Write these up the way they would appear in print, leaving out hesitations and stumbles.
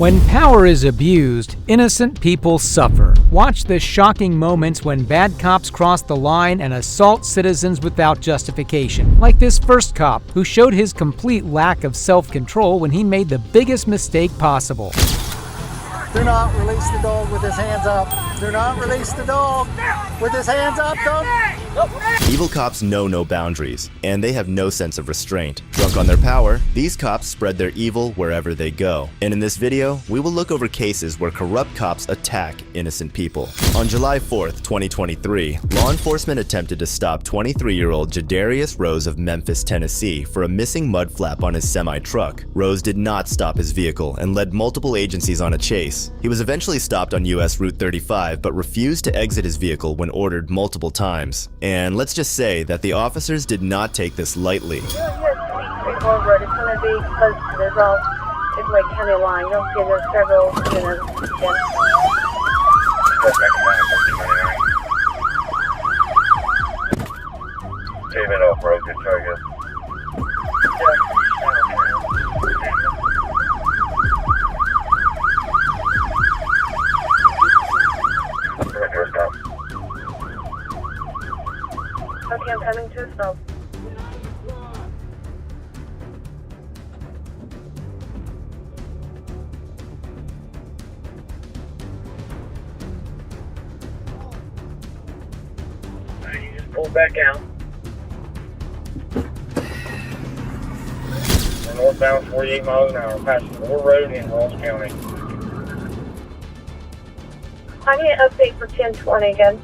When power is abused, innocent people suffer. Watch the shocking moments when bad cops cross the line and assault citizens without justification. Like this first cop, who showed his complete lack of self-control when he made the biggest mistake possible. Do not release the dog with his hands up. Do not release the dog with his hands up, dog. Evil cops know no boundaries, and they have no sense of restraint. Drunk on their power, these cops spread their evil wherever they go. And in this video, we will look over cases where corrupt cops attack innocent people. On July 4th, 2023, law enforcement attempted to stop 23-year-old Jadarius Rose of Memphis, Tennessee for a missing mud flap on his semi-truck. Rose did not stop his vehicle and led multiple agencies on a chase. He was eventually stopped on US Route 35 but refused to exit his vehicle when ordered multiple times. And let's just say that the officers did not take this lightly. It's going to be because there's all, it's like county line. You'll see there's several units. Came in off road, good try, guys. Okay, I'm coming to a stop. You just pull back out. We're northbound 48 miles an hour, passing Moore Road in Ross County. I need an update for 1020 again.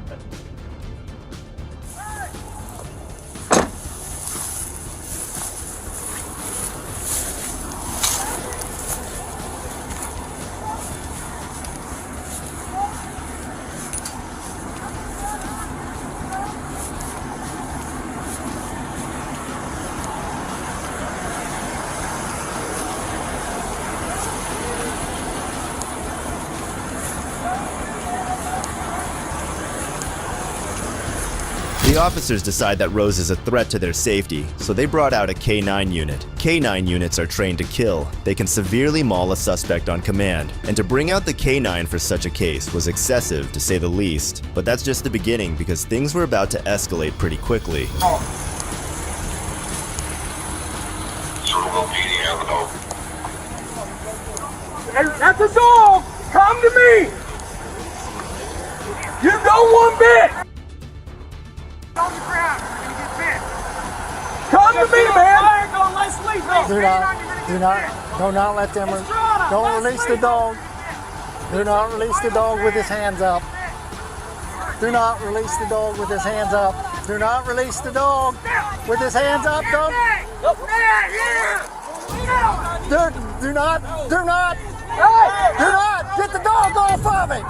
The officers decide that Rose is a threat to their safety, so they brought out a K9 unit. K9 units are trained to kill. They can severely maul a suspect on command, and to bring out the K9 for such a case was excessive, to say the least. But that's just the beginning, because things were about to escalate pretty quickly. That's a dog! Come to me! You don't one bit! On the ground, you're gonna get bit. Come to me, man! Do not let them, don't release the dog. Do not release the dog with his hands up. Do not release the dog with his hands up. Do not release the dog with his hands up, dog. Do not, get the dog off of me.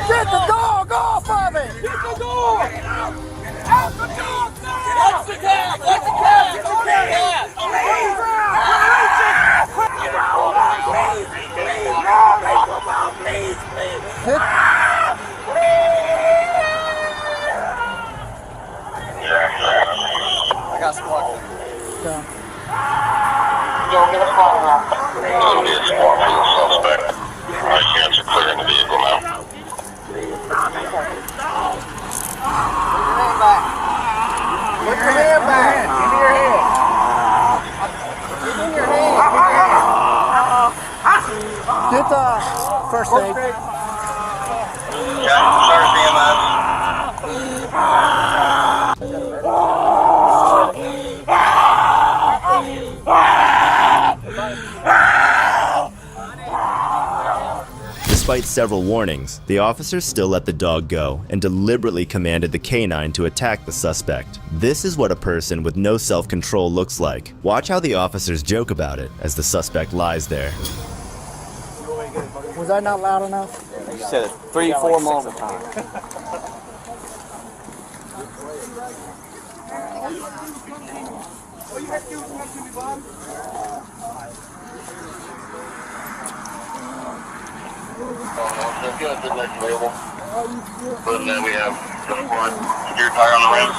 Get the dog off of me. Get the dog! Out the dog! What's the cat? What's the cat? Get the cat! I got some luck. Don't get a phone now. It'll be a small suspect. Our hands are clear in the vehicle now. Put your hand back. Give me your hand. Give me your hand. Get the first aid. Yeah, start Despite several warnings, the officers still let the dog go and deliberately commanded the canine to attack the suspect. This is what a person with no self-control looks like. Watch how the officers joke about it as the suspect lies there. Was that not loud enough? You said it 3-4 multiple times. And then we have the front steer tire on the rims,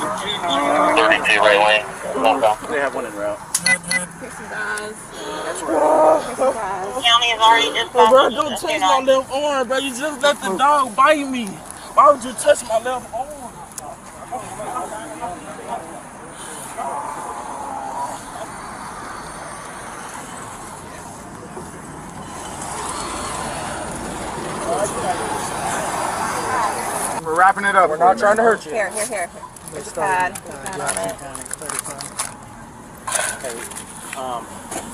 32 right lane. They have one en route. Take some guys. That's right. County is already dispatched. Bro, don't touch my left arm, bro. You just let the dog bite me. Why would you touch my left arm? We're wrapping it up. We're not trying to hurt you. Here. There's a pad.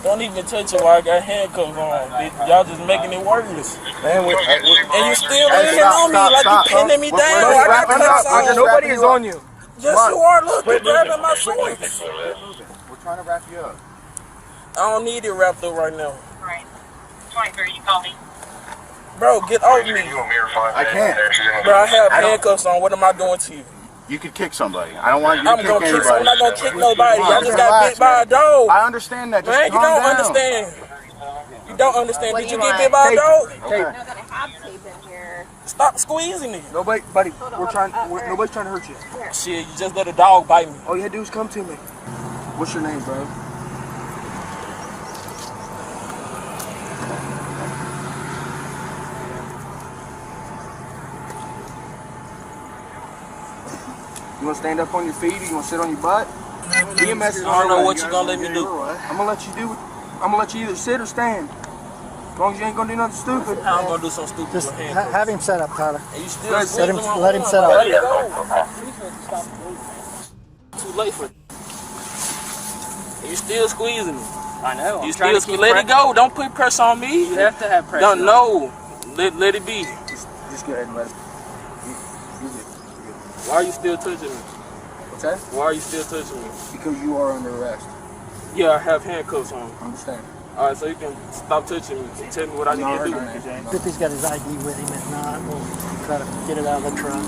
Don't even touch it while I got handcuffs on. Y'all just making it worse. Man, And you still laying on me like you pinning me down. I got cuffs on. Nobody is on you. Yes, you are. Look, you're grabbing my shorts. We're trying to wrap you up. I don't need it wrapped up right now. Right. 23, you call me. Bro, get off me. I can't. Bro, I have handcuffs on. What am I doing to you? You could kick somebody. I don't want you to I'm kick gonna anybody. kick. I'm not gonna kick nobody. I just got bit by a dog. I understand that. Just Man, you calm don't down. understand. You don't understand. Did you get want? bit by a dog? I'm not gonna have tape in here. Stop squeezing it. Nobody, buddy. Nobody's trying to hurt you. Shit, you just let a dog bite me. All you had to do is come to me. What's your name, bro? You want to stand up on your feet or you want to sit on your butt? EMS is I don't know what you're gonna let me do. I'm gonna let you either sit or stand. As long as you ain't gonna do nothing stupid. I'm gonna do something stupid with handcuffs. Have him set up, Tyler. And you still Let him squeezing my set arm. up. Let it go. Too late for it. And you still squeezing me. I know. You still let it go. Don't put pressure on me. You have to have pressure. Don't know. Let it be. Just go ahead and let it. Why are you still touching me? What's that? Why are you still touching me? Because you are under arrest. Yeah, I have handcuffs on. I understand. All right, so you can stop touching me and tell me what I need to do. If he's got his ID with him, if not, we'll try to get it out of the truck.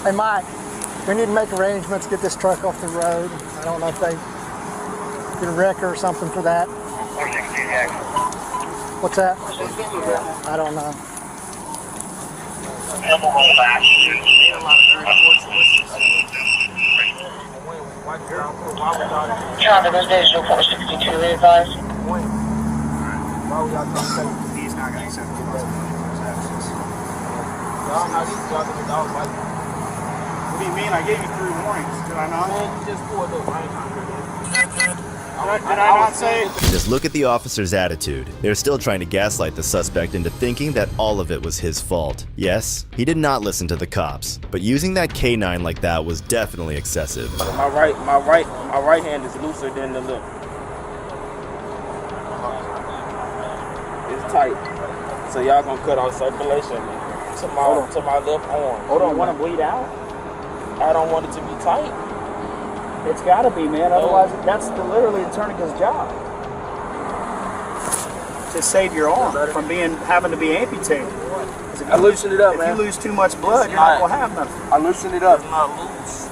Hey, Mike, we need to make arrangements to get this truck off the road. I don't know if they get a wrecker or something for that. What's that? I don't know. Traffic on digital 462, advised. Why would y'all come he's not going to accept the road? What do you mean? I gave you 3 warnings. Did I not? Man, you just pulled up. I ain't trying to do that. Did I not say? Just look at the officer's attitude. They're still trying to gaslight the suspect into thinking that all of it was his fault. Yes, he did not listen to the cops, but using that K9 like that was definitely excessive. My right hand is looser than the left. It's tight. So y'all gonna cut off circulation to my left arm. Hold on, want to bleed out? I don't want it to be tight. It's got to be, man. Otherwise, that's literally the tourniquet's job. To save your arm from having to be amputated. I loosen it up, man. If you lose too much blood, you're not going to have nothing. I loosened it up. It's not loose.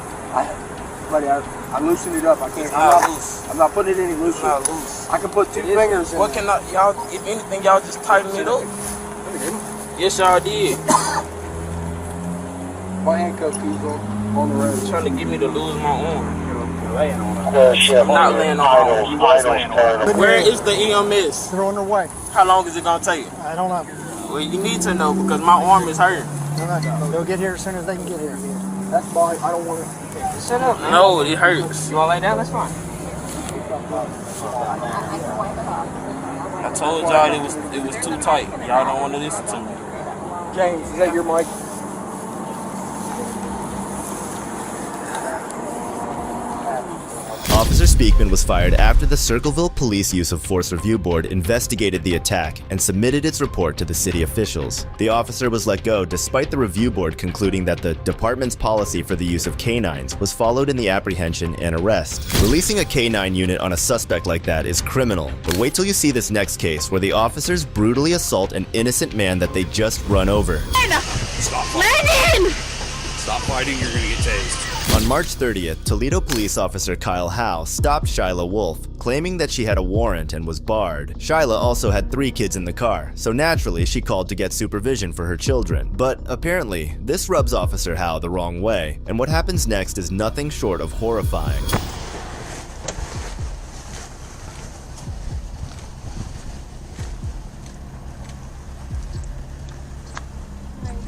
Buddy, I loosened it up. I can't. I'm not putting it any looser. It's not loose. I can put 2 fingers in. What can I, y'all, if anything, y'all just tighten it up. Yes, y'all did. My handcuffs keep on the road. Trying to get me to lose my arm. Laying on it. I'm not laying on it. You was laying on it. Where is the EMS? They're on their way. How long is it gonna take? I don't know. Well, you need to know because my arm is hurt. They'll get here as soon as they can get here. That's why I don't want to. Sit up, man. No, it hurts. You want to lay down? That's fine. I told y'all it was too tight. Y'all don't want to listen to me. James, is that your mic? Officer Speakman was fired after the Circleville Police Use of Force Review Board investigated the attack and submitted its report to the city officials. The officer was let go despite the review board concluding that the department's policy for the use of canines was followed in the apprehension and arrest. Releasing a canine unit on a suspect like that is criminal, but wait till you see this next case where the officers brutally assault an innocent man that they just run over. Stop fighting. Stop fighting, you're gonna get tased. On March 30th, Toledo police officer Kyle Howe stopped Shyla Wolf, claiming that she had a warrant and was barred. Shyla also had 3 kids in the car, so naturally she called to get supervision for her children. But apparently, this rubs Officer Howe the wrong way, and what happens next is nothing short of horrifying.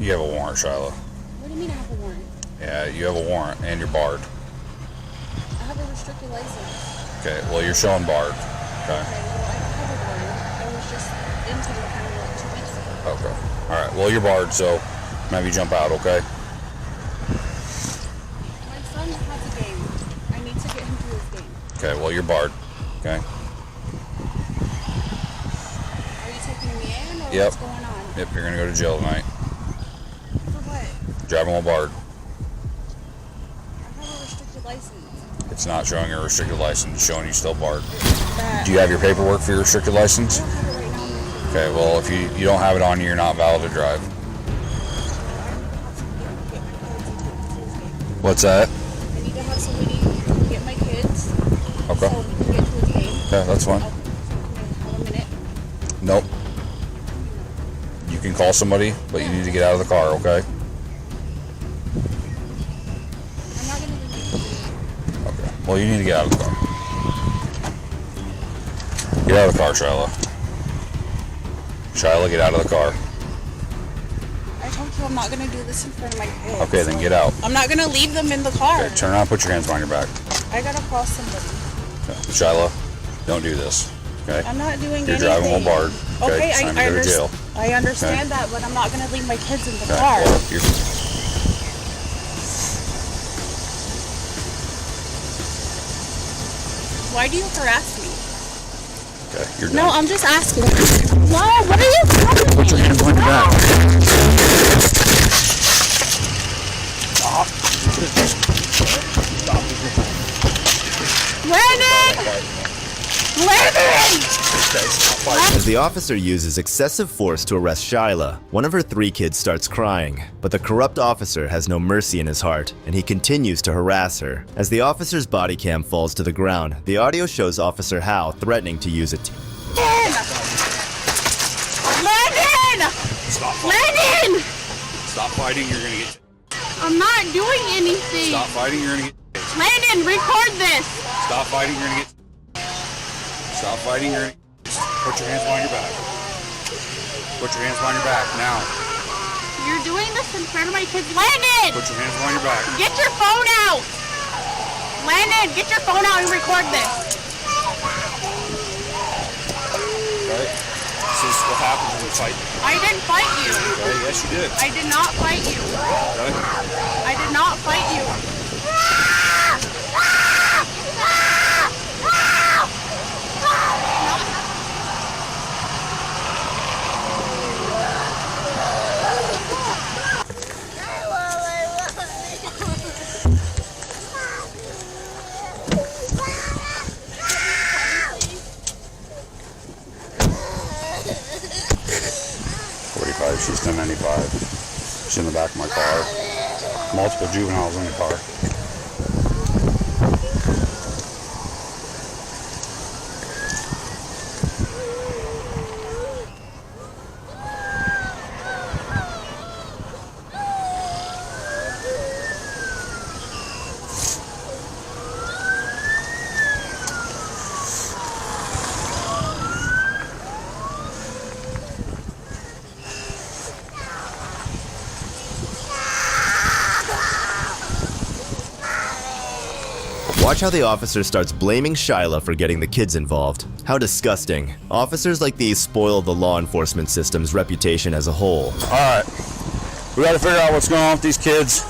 You have a warrant, Shyla. What do you mean I have a warrant? Yeah, you have a warrant and you're barred. I have a restricted license. Okay, well you're showing barred. Okay. Okay, well I don't have a warrant. I was just into the county like 2 weeks ago. Okay. Alright, well you're barred, so maybe jump out, okay? My son has a game. I need to get him through his game. Okay, well you're barred. Okay. Are you taking me in or Yep. what's going on? Yep, you're gonna go to jail tonight. For what? Driving while barred. I have a restricted license. It's not showing your restricted license, it's showing you still barred. That Do you have your paperwork for your restricted license? I don't have it right now. Okay, well if you don't have it on you, you're not valid to drive. What's that? I need to have somebody get my kids. Okay. So we can get to a game. Yeah, that's fine. Okay. Have a minute. Nope. You can call somebody, but you need to get out of the car, okay? I'm not gonna leave. Okay. Well, you need to get out of the car. Get out of the car, Shyla. Shyla, get out of the car. I told you I'm not gonna do this in front of my kids. Okay, then get out. I'm not gonna leave them in the car. Okay, turn around, put your hands behind your back. I gotta call somebody. Okay. Shyla, don't do this, okay? I'm not doing You're anything. driving while barred, okay? Okay, It's time to go to jail. I understand that, but I'm not gonna leave my kids in the Okay, car. well, you're... Why do you harass me? Okay, you're No, done. I'm just asking. No, what are you doing? Put your hands behind your back. Landon! Landon! As the officer uses excessive force to arrest Shyla, one of her 3 kids starts crying. But the corrupt officer has no mercy in his heart, and he continues to harass her. As the officer's body cam falls to the ground, the audio shows Officer Howe threatening to use it. Landon! Stop fighting. Landon! Stop fighting, you're gonna get... I'm not doing anything. Stop fighting, you're gonna get... Landon, record this. Stop fighting, you're gonna get... Stop fighting, you're gonna... Put your hands behind your back. Put your hands behind your back, now. You're doing this in front of my kids. Landon! Put your hands behind your back. Get your phone out! Landon, get your phone out and record this. Okay? This is what happens when you fight. I didn't fight you. Okay, yes you did. I did not fight you. Okay? I did not fight you. She's 1095. She's in the back of my car. Multiple juveniles in the car. Watch how the officer starts blaming Shyla for getting the kids involved. How disgusting. Officers like these spoil the law enforcement system's reputation as a whole. Alright. We gotta figure out what's going on with these kids.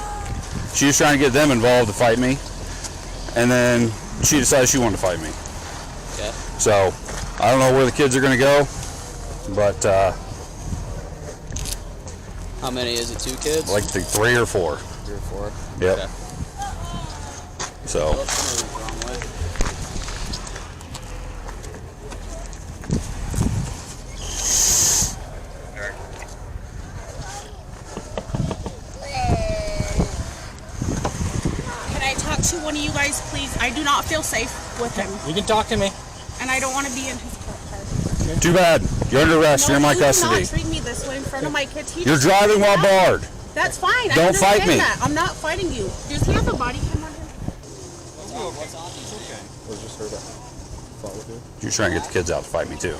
She was trying to get them involved to fight me. And then she decided she wanted to fight me. Okay. So, I don't know where the kids are gonna go. But, How many is it? 2 kids? like 3 or 4. 3 or 4? Yep. Okay. So, Oh, moving the wrong way. Can I I talk to one of you guys, please? I do not feel safe with him. You can talk to me. And I don't want to be in his car. Too bad. You're under arrest. You're in my custody. You do not treat me this way in front of my kids. You're driving while barred. That's fine. Don't fight me. That. I'm not fighting you. Does he have a body cam on him? You're trying to get the kids out to fight me too.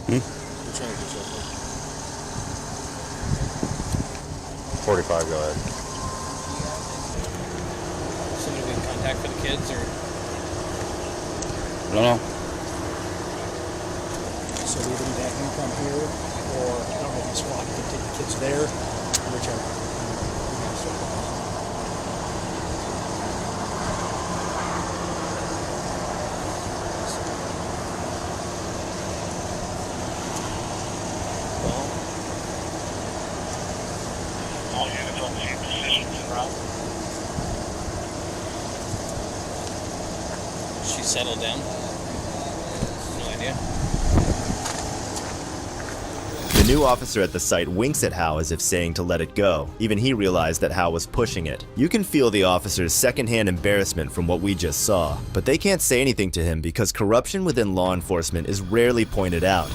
Hmm? 45, go ahead. Somebody in contact for the kids, or? I don't know. So we either that you come here, or I don't know if it's wrong, you can take the kids there, whichever. All units on the positions en route. She settled down? No idea. The new officer at the site winks at Howe as if saying to let it go. Even he realized that Howe was pushing it. You can feel the officer's secondhand embarrassment from what we just saw, but they can't say anything to him because corruption within law enforcement is rarely pointed out.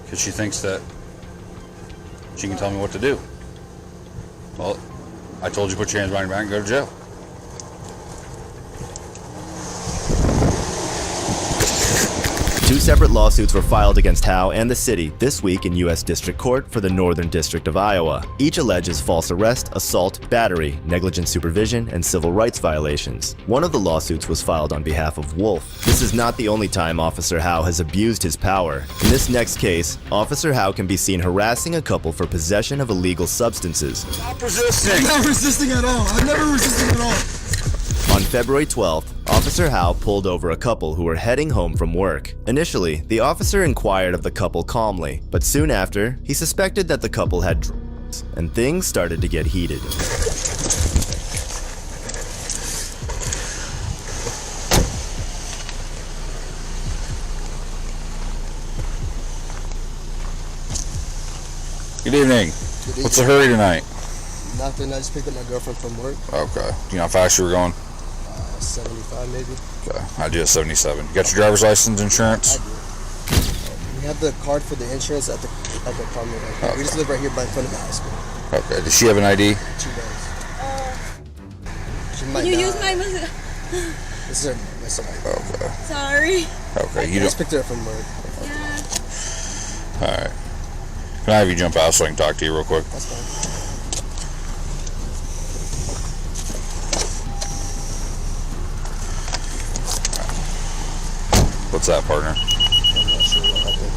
Because she thinks that she can tell me what to do. Well, I told you put your hands behind your back and go to jail. Two separate lawsuits were filed against Howe and the city this week in U.S. District Court for the Northern District of Iowa. Each alleges false arrest, assault, battery, negligent supervision, and civil rights violations. One of the lawsuits was filed on behalf of Wolf. This is not the only time Officer Howe has abused his power. In this next case, Officer Howe can be seen harassing a couple for possession of illegal substances. Stop resisting! I'm not resisting at all. I'm never resisting at all. On February 12th, Officer Howe pulled over a couple who were heading home from work. Initially, the officer inquired of the couple calmly, but soon after, he suspected that the couple had drugs, and things started to get heated. Good evening. What's the hurry tonight? Nothing. I just picked up my girlfriend from work. Okay. Do you know how fast you were going? 75 maybe. Okay. I do a 77. You got your driver's license, insurance? I do. We have the card for the insurance at the apartment. Okay. We just live right here by in front of the high school. Okay. Does she have an ID? She does. She might You not. use my This is her ID. Okay. Sorry. Okay. I just picked her up from work. Yeah. All right. Can I have you jump out so I can talk to you real quick? That's fine. What's that, partner? I'm not sure what happened.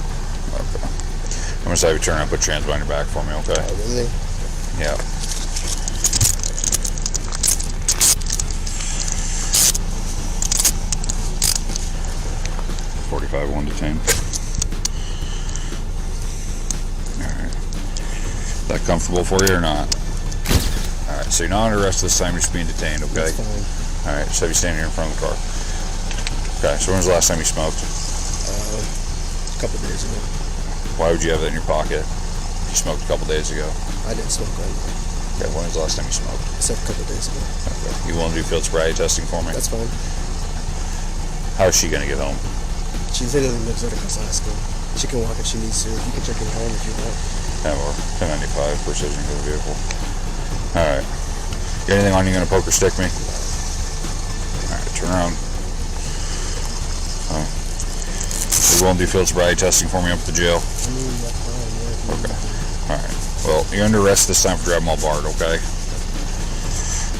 Okay. I'm gonna have you turn around and put your hands behind your back for me, okay? Oh, really? Yeah. .45, 1 to 10. Alright. Is that comfortable for you or not? Alright, so you're not under arrest this time, you're just being detained, okay? That's fine. Alright, just have you standing here in front of the car. Okay, so when was the last time you smoked? A couple days ago. Why would you have that in your pocket? You smoked a couple days ago. I didn't smoke right now. Okay, when was the last time you smoked? I said a couple days ago. Okay. You willing to do field sobriety testing for me? That's fine. How is she gonna get home? She literally lives right across the high school. She can walk if she needs to. You can check in home if you want. Yeah, or 1095 precision for the vehicle. Alright. Got anything on you gonna poke or stick me? Alright, turn around. You willing to do field sobriety testing for me up at the jail? I mean, that's fine, yeah. Okay. Alright. Well, you're under arrest this time for driving while barred, okay?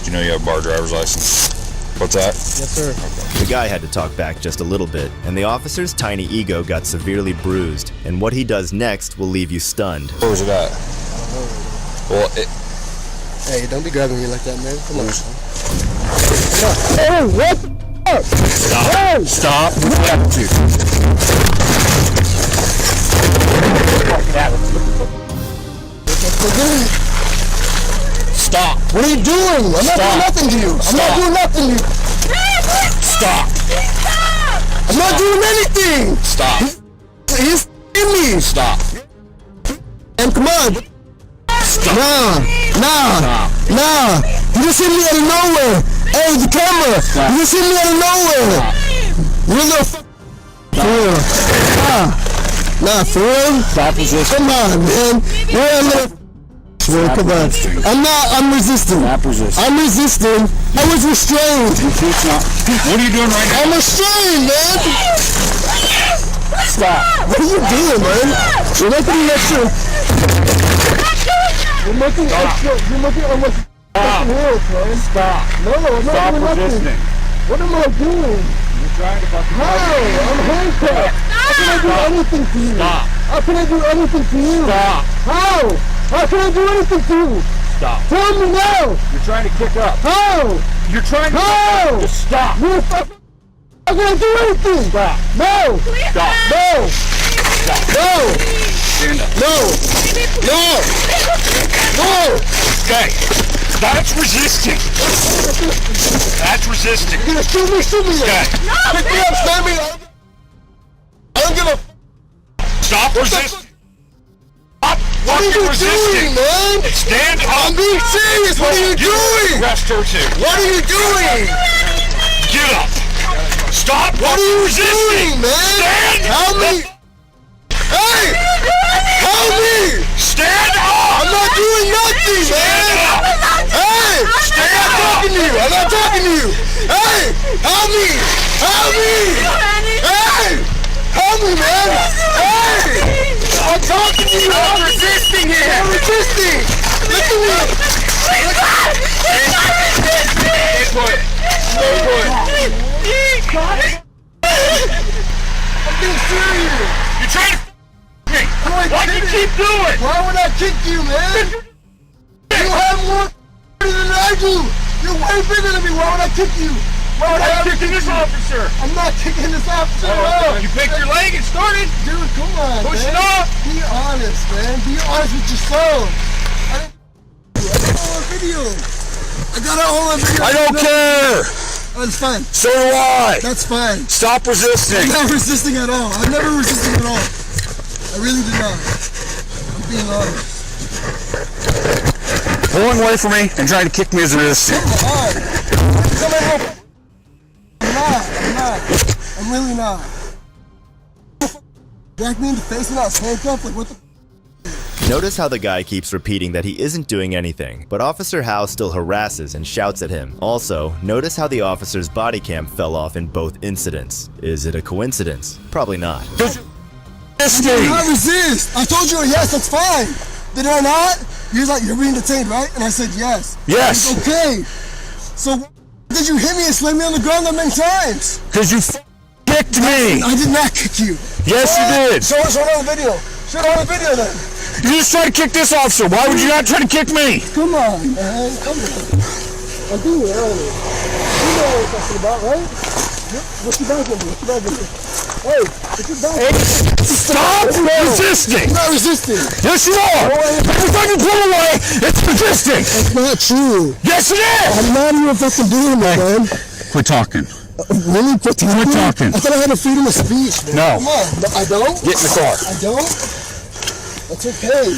Do you know you have a bar driver's license? What's that? Yes, sir. Okay. The guy had to talk back just a little bit, and the officer's tiny ego got severely bruised, and what he does next will leave you stunned. Where was it at? I don't know. Well, Hey, don't be grabbing me like that, man. Come on. Hey, what the fuck? Stop. Hey. Stop. What happened to you? Stop. What are you doing? I'm not doing nothing to you. I'm not doing nothing to you. Stop. I'm not doing anything. Stop. He's in me. Stop. And come on. Stop. Nah. You just hit me out of nowhere. Hey, the camera. Stop. You just hit me out of nowhere. You're a little for real. Nah, for real. Stop resisting. Come on, man. You're a little. Come on. I'm resisting. Stop resisting. I'm resisting. I was restrained. What are you doing right now? I'm restrained, man. Stop. What are you doing, man? You're making me extra. You're making extra. You're making almost fucking heels, man. Stop. No, I'm not doing nothing. What am I doing? You're trying to fucking. No, I'm handcuffed. How can I do anything to you? Stop. How can I do anything to you? Stop. How? How can I do anything to you? Stop. Tell me now. You're trying to kick up. How? You're trying to. How? Just stop. You're fucking. How can I do anything? Stop. No. Stop. No. Stop. No. Stand up. No. No. No. Okay. That's resisting. That's resisting. You're gonna shoot me, Okay. Pick me up, stand me up. I don't give a Stop resisting. Stop What are you doing, man? Stand up. I'm being serious. What are you doing? Arrest her too. What are you doing? Get up. Stop. What are you resisting, doing, man? Stand. Help me. Hey! Help me! Stand up. I'm not doing nothing, man! Hey! I'm not talking to you! I'm not talking to you! Hey! Help me! Help me! Hey! Help me, man! Hey! I'm talking to you! I'm resisting here! I'm resisting! Look at me! I'm being serious! You're trying to me. What do you keep doing? Why would I kick you, man? You have more than I do! You're way bigger than me! Why would I kick you? Why would I kick this officer? I'm not kicking this officer at all! You picked your leg and started. Dude, come on, Push man. it up. Be honest, man. Be honest with yourself. I got it all on video. I got it all on video. I don't care. That's fine. So do I. That's fine. Stop resisting. I'm not resisting at all. I'm never resisting at all. I really did not. I'm being honest. Pulling away from me and trying to kick me as resisting. Come on. I'm not. I'm really not. Back me in the face and I was handcuffed? Like, what the? Notice how the guy keeps repeating that he isn't doing anything, but Officer Howe still harasses and shouts at him. Also, notice how the officer's body cam fell off in both incidents. Is it a coincidence? Probably not. I did not resist. I told you yes, that's fine. Did I not? He was like, you're being detained, right? And I said yes. Yes. It's okay. So did you hit me and slam me on the ground that many times? Because you kicked me. I did not kick you. Yes, you did. Show it on the video. Show it on the video then. You just tried to kick this officer. Why would you not try to kick me? Come on, man. Come on. I'm doing it earlier. You know what I'm talking about, right? What's your back over? What's your back over? Hey, what's your back over? Stop resisting. I'm not resisting. Yes, you are. Every time you pull away, it's resisting. That's not true. Yes, it is. I'm not even fucking doing that, man. Quit talking. Really? Quit talking? Quit talking. I thought I had a freedom of speech, man. No. Come on. No, I don't? Get in the car. I don't? That's okay.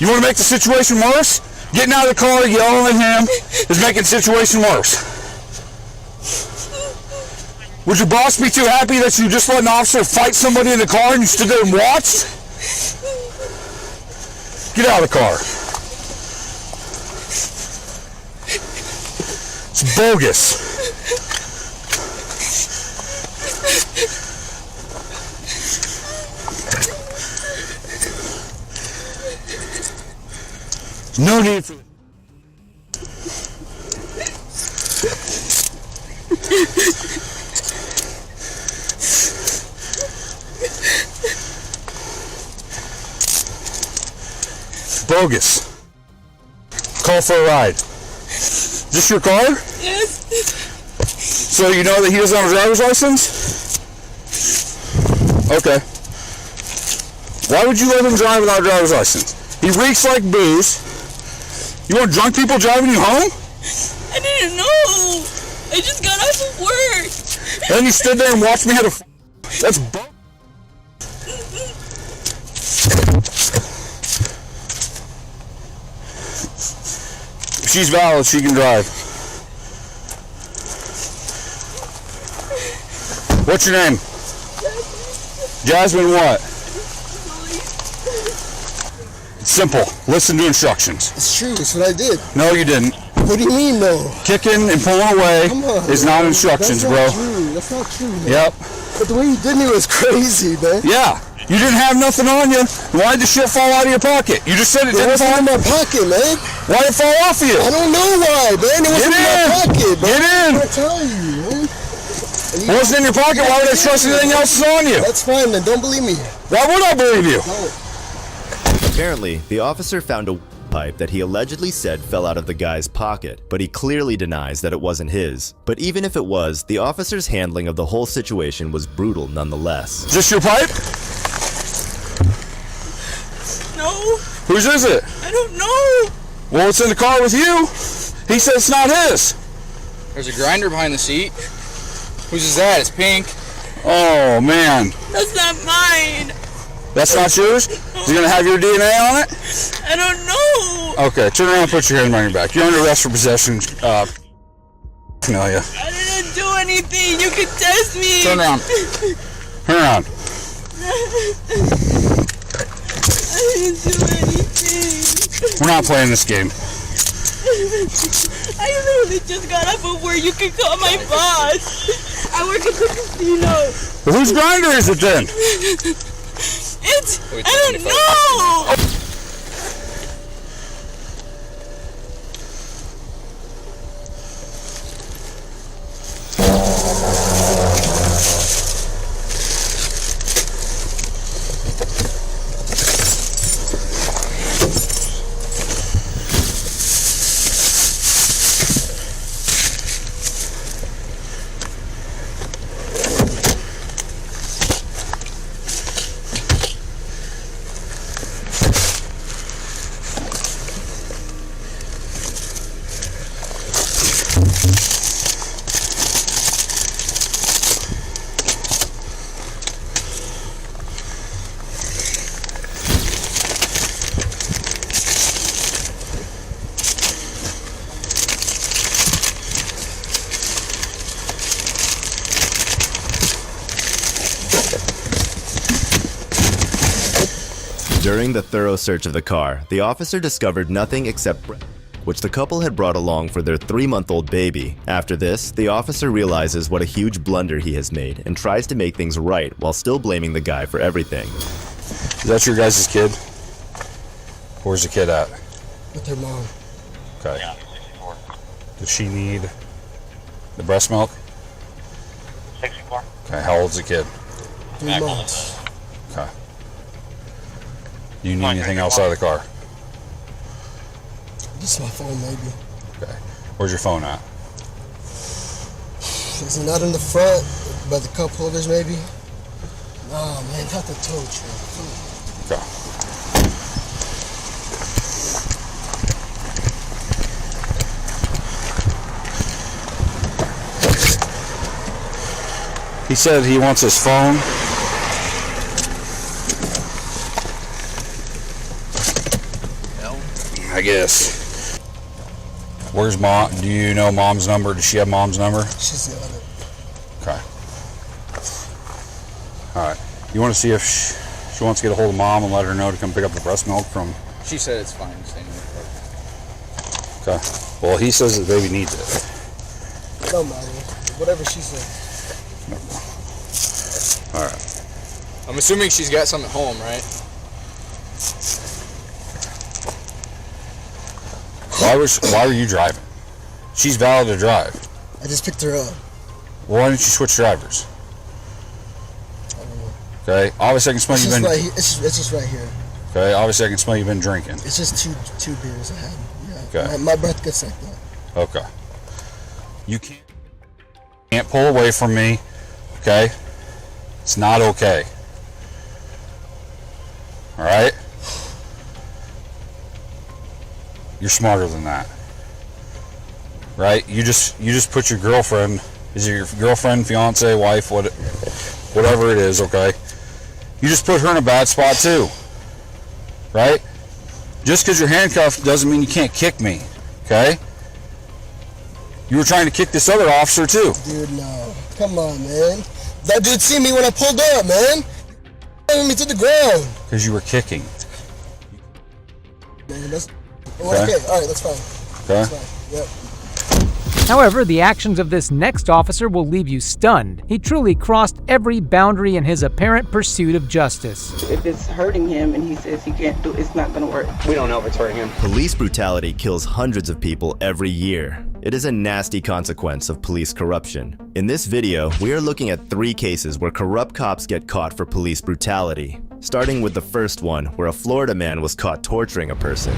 You want to make the situation worse? Getting out of the car, yelling at him is making the situation worse. Would your boss be too happy that you just let an officer fight somebody in the car and you stood there and watched? Get out of the car. It's bogus. No need for bogus. Call for a ride. Is this your car? Yes. So you know that he doesn't have a driver's license? Okay. Why would you let him drive without a driver's license? He reeks like booze. You want drunk people driving you home? I didn't know. I just got off of work. Then you stood there and watched me hit a... That's... If she's valid, she can drive. What's your name? Jasmine what? It's simple. Listen to instructions. It's true. That's what I did. No, you didn't. What do you mean, though? Kicking and pulling away is not instructions, bro. That's not true, man. Yep. But the way you did me was crazy, man. Yeah. You didn't have nothing on you. Why did the shit fall out of your pocket? You just said it didn't fall in my pocket, man. Why did it fall off of you? I don't know why, man. It wasn't in my pocket, man. Get in. I'm telling you, man. It wasn't in your pocket. Why would I trust anything else is on you? That's fine, then. Don't believe me. Why would I believe you? Apparently, the officer found a pipe that he allegedly said fell out of the guy's pocket, but he clearly denies that it wasn't his. But even if it was, the officer's handling of the whole situation was brutal nonetheless. Is this your pipe? No. Whose is it? I don't know. Well, it's in the car with you. He said it's not his. There's a grinder behind the seat. Whose is that? It's pink. Oh, man. That's not mine. That's not yours? Is he going to have your DNA on it? I don't know. Okay, turn around and put your hand on your back. You're under arrest for possession. Cornelia. I didn't do anything. You can test me. Turn around. Turn around. I didn't do anything. We're not playing this game. I literally just got off of work. You can call my boss. I work at the casino. Well, whose grinder is it then? I don't know. During the thorough search of the car, the officer discovered nothing except bread, which the couple had brought along for their 3-month-old baby. After this, the officer realizes what a huge blunder he has made and tries to make things right while still blaming the guy for everything. Is that your guys' kid? Where's the kid at? With her mom. Okay. Does she need the breast milk? 64. Okay, how old's the kid? 3 months. Okay. Do you need anything else out of the car? Just my phone, maybe. Okay. Where's your phone at? Is it not in the front, by the cup holders, maybe? Nah, man, not the tow truck. Okay. He said he wants his phone. I guess. Where's mom? Do you know mom's number? Does she have mom's number? She's got it. Okay. Alright. You want to see if she wants to get a hold of mom and let her know to come pick up the breast milk from... She said it's fine. Staying in the car. Okay. Well, he says the baby needs it. Don't matter. Whatever she says. Alright. I'm assuming she's got some at home, right? Why were you driving? She's valid to drive. I just picked her up. Well, why didn't you switch drivers? I don't know. Okay. Obviously, I can smell It's you just, been... right here. It's just right here. Okay, obviously I can smell you've been drinking. It's just two beers I had. Yeah. Okay. My breath gets sick though. Okay. You can't pull away from me, okay? It's not okay. All right? You're smarter than that. Right? You just put your girlfriend, is it your girlfriend, fiance, wife, whatever it is, okay? You just put her in a bad spot too. Right? Just because you're handcuffed doesn't mean you can't kick me, okay? You were trying to kick this other officer too. Dude, no. Come on, man. That dude see me when I pulled up, man. He me to the ground. Because you were kicking. Man, that's... Okay, alright, that's fine. Okay. That's fine. Yep. However, the actions of this next officer will leave you stunned. He truly crossed every boundary in his apparent pursuit of justice. If it's hurting him and he says he can't do it, it's not going to work. We don't know if it's hurting him. Police brutality kills hundreds of people every year. It is a nasty consequence of police corruption. In this video, we are looking at 3 cases where corrupt cops get caught for police brutality. Starting with the first one, where a Florida man was caught torturing a person.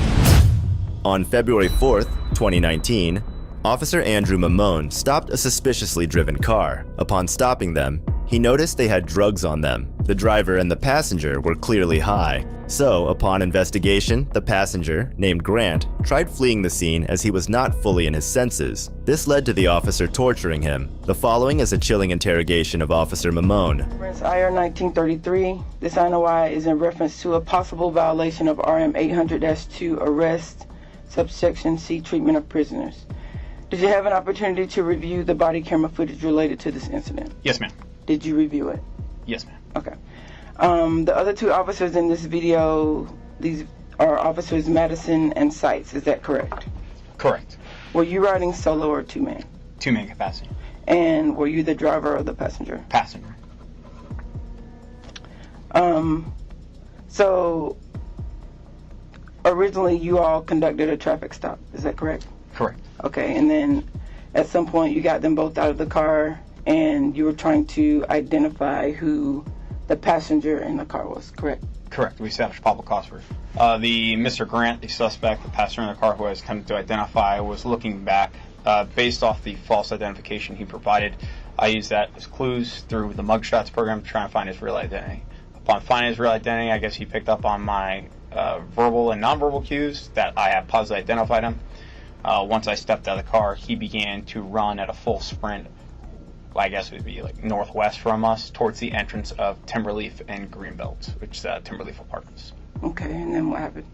On February 4th, 2019, Officer Andrew Mamone stopped a suspiciously driven car. Upon stopping them, he noticed they had drugs on them. The driver and the passenger were clearly high. So, upon investigation, the passenger, named Grant, tried fleeing the scene as he was not fully in his senses. This led to the officer torturing him. The following is a chilling interrogation of Officer Mamone. Reference IR 1933. This INOI is in reference to a possible violation of RM 800-2 arrest, subsection C, treatment of prisoners. Did you have an opportunity to review the body camera footage related to this incident? Yes, ma'am. Did you review it? Yes, ma'am. Okay. The other 2 officers in this video, these are officers Madison and Seitz, is that correct? Correct. Were you riding solo or 2-man? 2-man capacity. And were you the driver or the passenger? Passenger. So originally you all conducted a traffic stop, is that correct? Correct. Okay, and then at some point you got them both out of the car and you were trying to identify who the passenger in the car was, correct? Correct. We established probable cause for the Mr. Grant, the suspect, the passenger in the car who I was attempting to identify, was looking back based off the false identification he provided. I used that as clues through the mugshots program to try and find his real identity. Upon finding his real identity, I guess he picked up on my verbal and nonverbal cues that I have positively identified him. Once I stepped out of the car, he began to run at a full sprint, I guess it would be like northwest from us, towards the entrance of Timberleaf and Greenbelt, which is Timberleaf Apartments. Okay, and then what happened?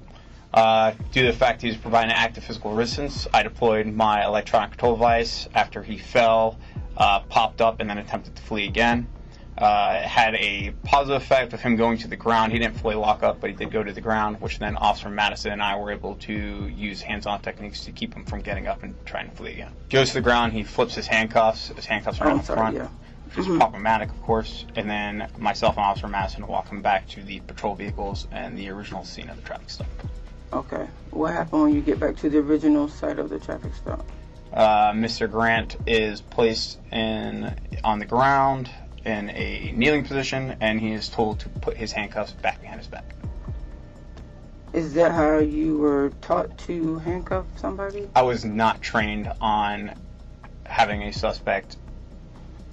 Due to the fact he was providing active physical resistance, I deployed my electronic control device after he fell, popped up, and then attempted to flee again. It had a positive effect of him going to the ground. He didn't fully lock up, but he did go to the ground, which then Officer Madison and I were able to use hands-on techniques to keep him from getting up and trying to flee again. Goes to the ground, he flips his handcuffs. His handcuffs are on the front, which is problematic, of course. And then myself and Officer Madison walk him back to the patrol vehicles and the original scene of the traffic stop. Okay. What happened when you get back to the original site of the traffic stop? Mr. Grant is placed on the ground in a kneeling position, and he is told to put his handcuffs back behind his back. Is that how you were taught to handcuff somebody? I was not trained on having a suspect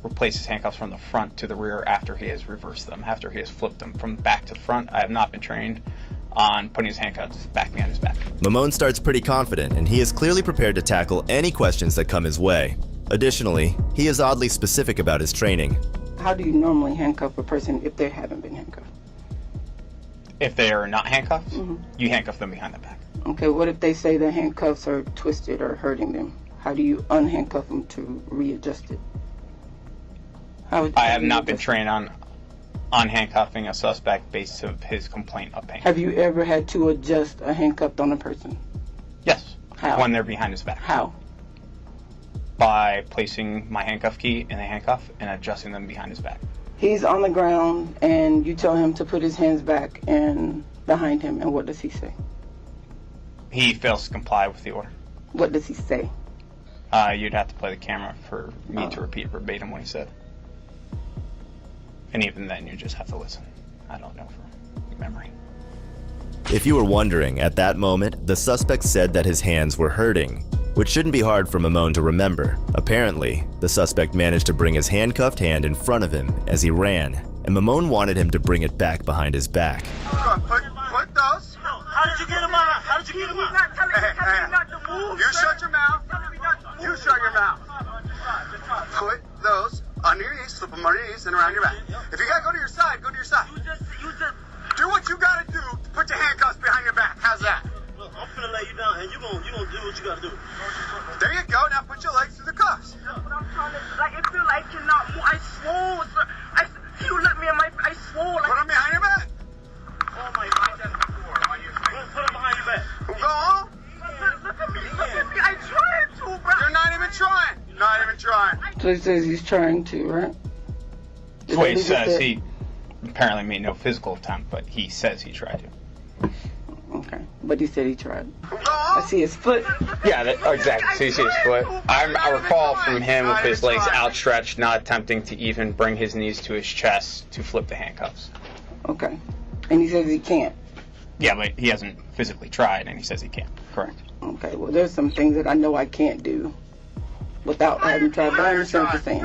replace his handcuffs from the front to the rear after he has reversed them, after he has flipped them from back to front. I have not been trained on putting his handcuffs back behind his back. Mamone starts pretty confident, and he is clearly prepared to tackle any questions that come his way. Additionally, he is oddly specific about his training. How do you normally handcuff a person if they haven't been handcuffed? If they are not handcuffed, you handcuff them behind the back. Okay, what if they say the handcuffs are twisted or hurting them? How do you unhandcuff them to readjust it? I have not been trained on handcuffing a suspect based on his complaint of pain. Have you ever had to adjust a handcuff on a person? Yes. How? When they're behind his back. How? By placing my handcuff key in the handcuff and adjusting them behind his back. He's on the ground and you tell him to put his hands back and behind him, and what does he say? He fails to comply with the order. What does he say? You'd have to play the camera for me to repeat verbatim what he said. And even then, you just have to listen. I don't know from memory. If you were wondering, at that moment, the suspect said that his hands were hurting, which shouldn't be hard for Mamone to remember. Apparently, the suspect managed to bring his handcuffed hand in front of him as he ran, and Mamone wanted him to bring it back behind his back. Put those. How did you get him out? How did you get him out? Hey, not to move. You shut your mouth. You shut your mouth. Put those under your knees, slip them under your knees and around your back. If you gotta go to your side, go to your side. You just do what you gotta do to put your handcuffs behind your back. How's that? Look, I'm finna lay you down and you gonna do what you gotta do. There you go. Now put your legs through the cuffs. But I'm trying to, like, it feel like I cannot move. I swole. You let me in my, I swole. Like, put them behind your back. Oh my God, that's before. Put them behind your back. Go on. Look at me. I tried to, bro. You're not even trying. You're not even trying. So he says he's trying to, right? That's what he says. He apparently made no physical attempt, but he says he tried to. Okay, but he said he tried. I see his foot. Yeah, exactly. So you see his foot. I recall from him with his legs outstretched, not attempting to even bring his knees to his chest to flip the handcuffs. Okay, and he says he can't. Yeah, but he hasn't physically tried, and he says he can't. Correct. Okay, well, there's some things that I know I can't do without having tried, but I understand what you're saying.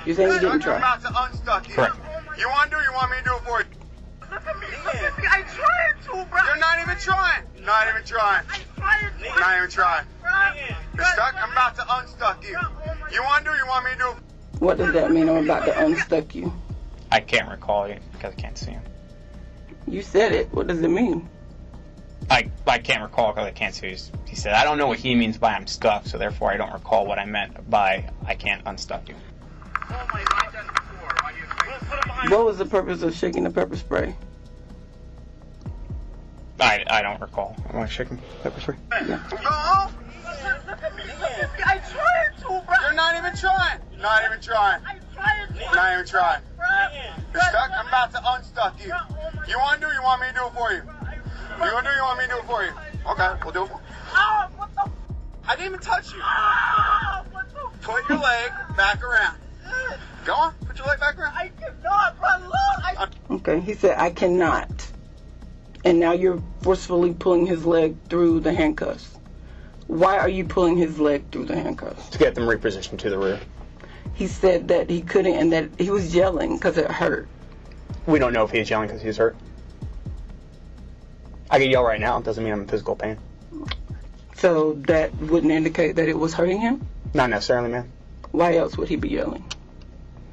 You're saying he didn't try. I'm about to unstuck you. Correct. You want to do it, or you want me to do it for you? Look at me. I tried to, bro. You're not even trying. Not even trying. I tried to. Not even trying. You're stuck? I'm about to unstuck you. You want to do it, or you want me to do it? What does that mean? I'm about to unstuck you. I can't recall it because I can't see him. You said it. What does it mean? I can't recall because I can't see. He said, I don't know what he means by I'm stuck, so therefore I don't recall what I meant by I can't unstuck you. Oh my God, that's before. What was the purpose of shaking the pepper spray? I don't recall. Am I shaking pepper spray? Yeah. Go. Look at me. I tried to, bro. You're not even trying. Not even trying. I tried to. Not even trying. You're stuck? I'm about to unstuck you. You want to do it, or you want me to do it for you? You want to do it, or you want me to do it for you? Okay, we'll do it for you. What the? I didn't even touch you. Put your leg back around. Go on, put your leg back around. I cannot, bro. Look. Okay, he said, I cannot. And now you're forcefully pulling his leg through the handcuffs. Why are you pulling his leg through the handcuffs? To get them repositioned to the rear. He said that he couldn't and that he was yelling because it hurt. We don't know if he's yelling because he's hurt. I can yell right now. It doesn't mean I'm in physical pain. So that wouldn't indicate that it was hurting him? Not necessarily, man. Why else would he be yelling?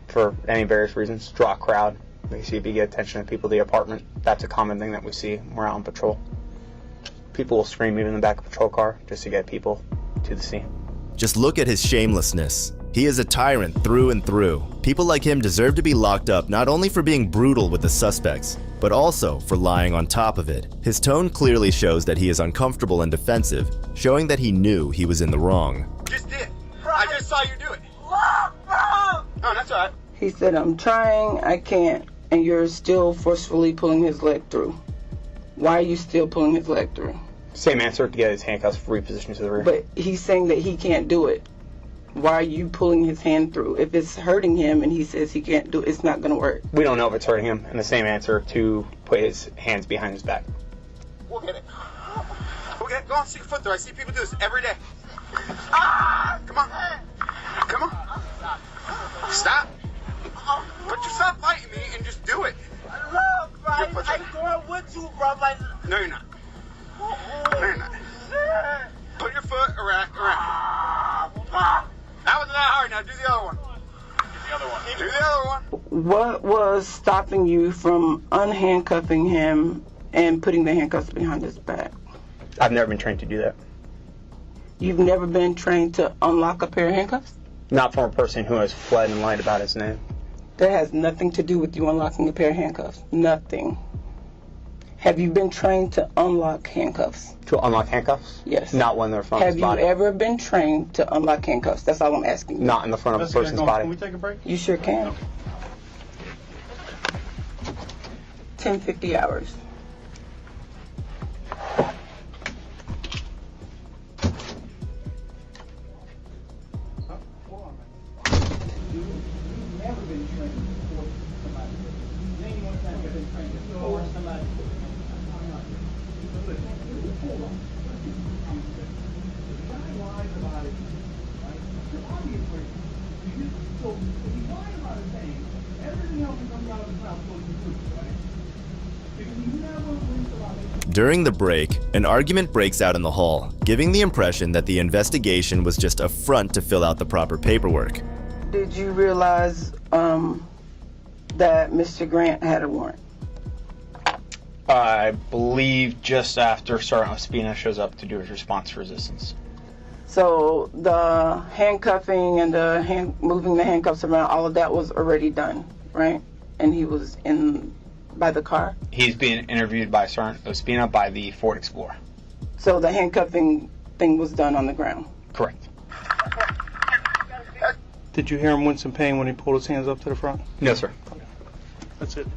For any various reasons. Draw a crowd. We see if you get attention of people to the apartment. That's a common thing that we see when we're out on patrol. People will scream even in the back of a patrol car just to get people to the scene. Just look at his shamelessness. He is a tyrant through and through. People like him deserve to be locked up not only for being brutal with the suspects, but also for lying on top of it. His tone clearly shows that he is uncomfortable and defensive, showing that he knew he was in the wrong. Just did. I just saw you do it. No, that's all right. He said, I'm trying, I can't, and you're still forcefully pulling his leg through. Why are you still pulling his leg through? Same answer, to get his handcuffs repositioned to the rear. But he's saying that he can't do it. Why are you pulling his hand through? If it's hurting him and he says he can't do it, it's not going to work. We don't know if it's hurting him. And the same answer, to put his hands behind his back. We'll get it. We'll get it. Go on, stick your foot through. I see people do this every day. Come on. Come on. Stop. But you stop fighting me and just do it. Look, bro. I'm going with you, bro. No, you're not. No, you're not. Put your foot around. That wasn't that hard. Now do the other one. Do the other one. What was stopping you from unhandcuffing him and putting the handcuffs behind his back? I've never been trained to do that. You've never been trained to unlock a pair of handcuffs? Not from a person who has fled and lied about his name. That has nothing to do with you unlocking a pair of handcuffs. Nothing. Have you been trained to unlock handcuffs? To unlock handcuffs? Yes. Not when they're from his body. Have you ever been trained to unlock handcuffs? That's all I'm asking you. Not in the front of a person's body. Can we take a break? You sure can. 10:50 hours. So if you lie about a thing, everything else that comes out of the mouth goes to truth, right? Because you never win about it. During the break, an argument breaks out in the hall, giving the impression that the investigation was just a front to fill out the proper paperwork. Did you realize that Mr. Grant had a warrant? I believe just after Sergeant Ospina shows up to do his response resistance. So the handcuffing and the moving the handcuffs around, all of that was already done, right? And he was by the car? He's being interviewed by Sergeant Ospina by the Ford Explorer. So the handcuffing thing was done on the ground? Correct. Did you hear him wince in pain when he pulled his hands up to the front? No, sir. That's it.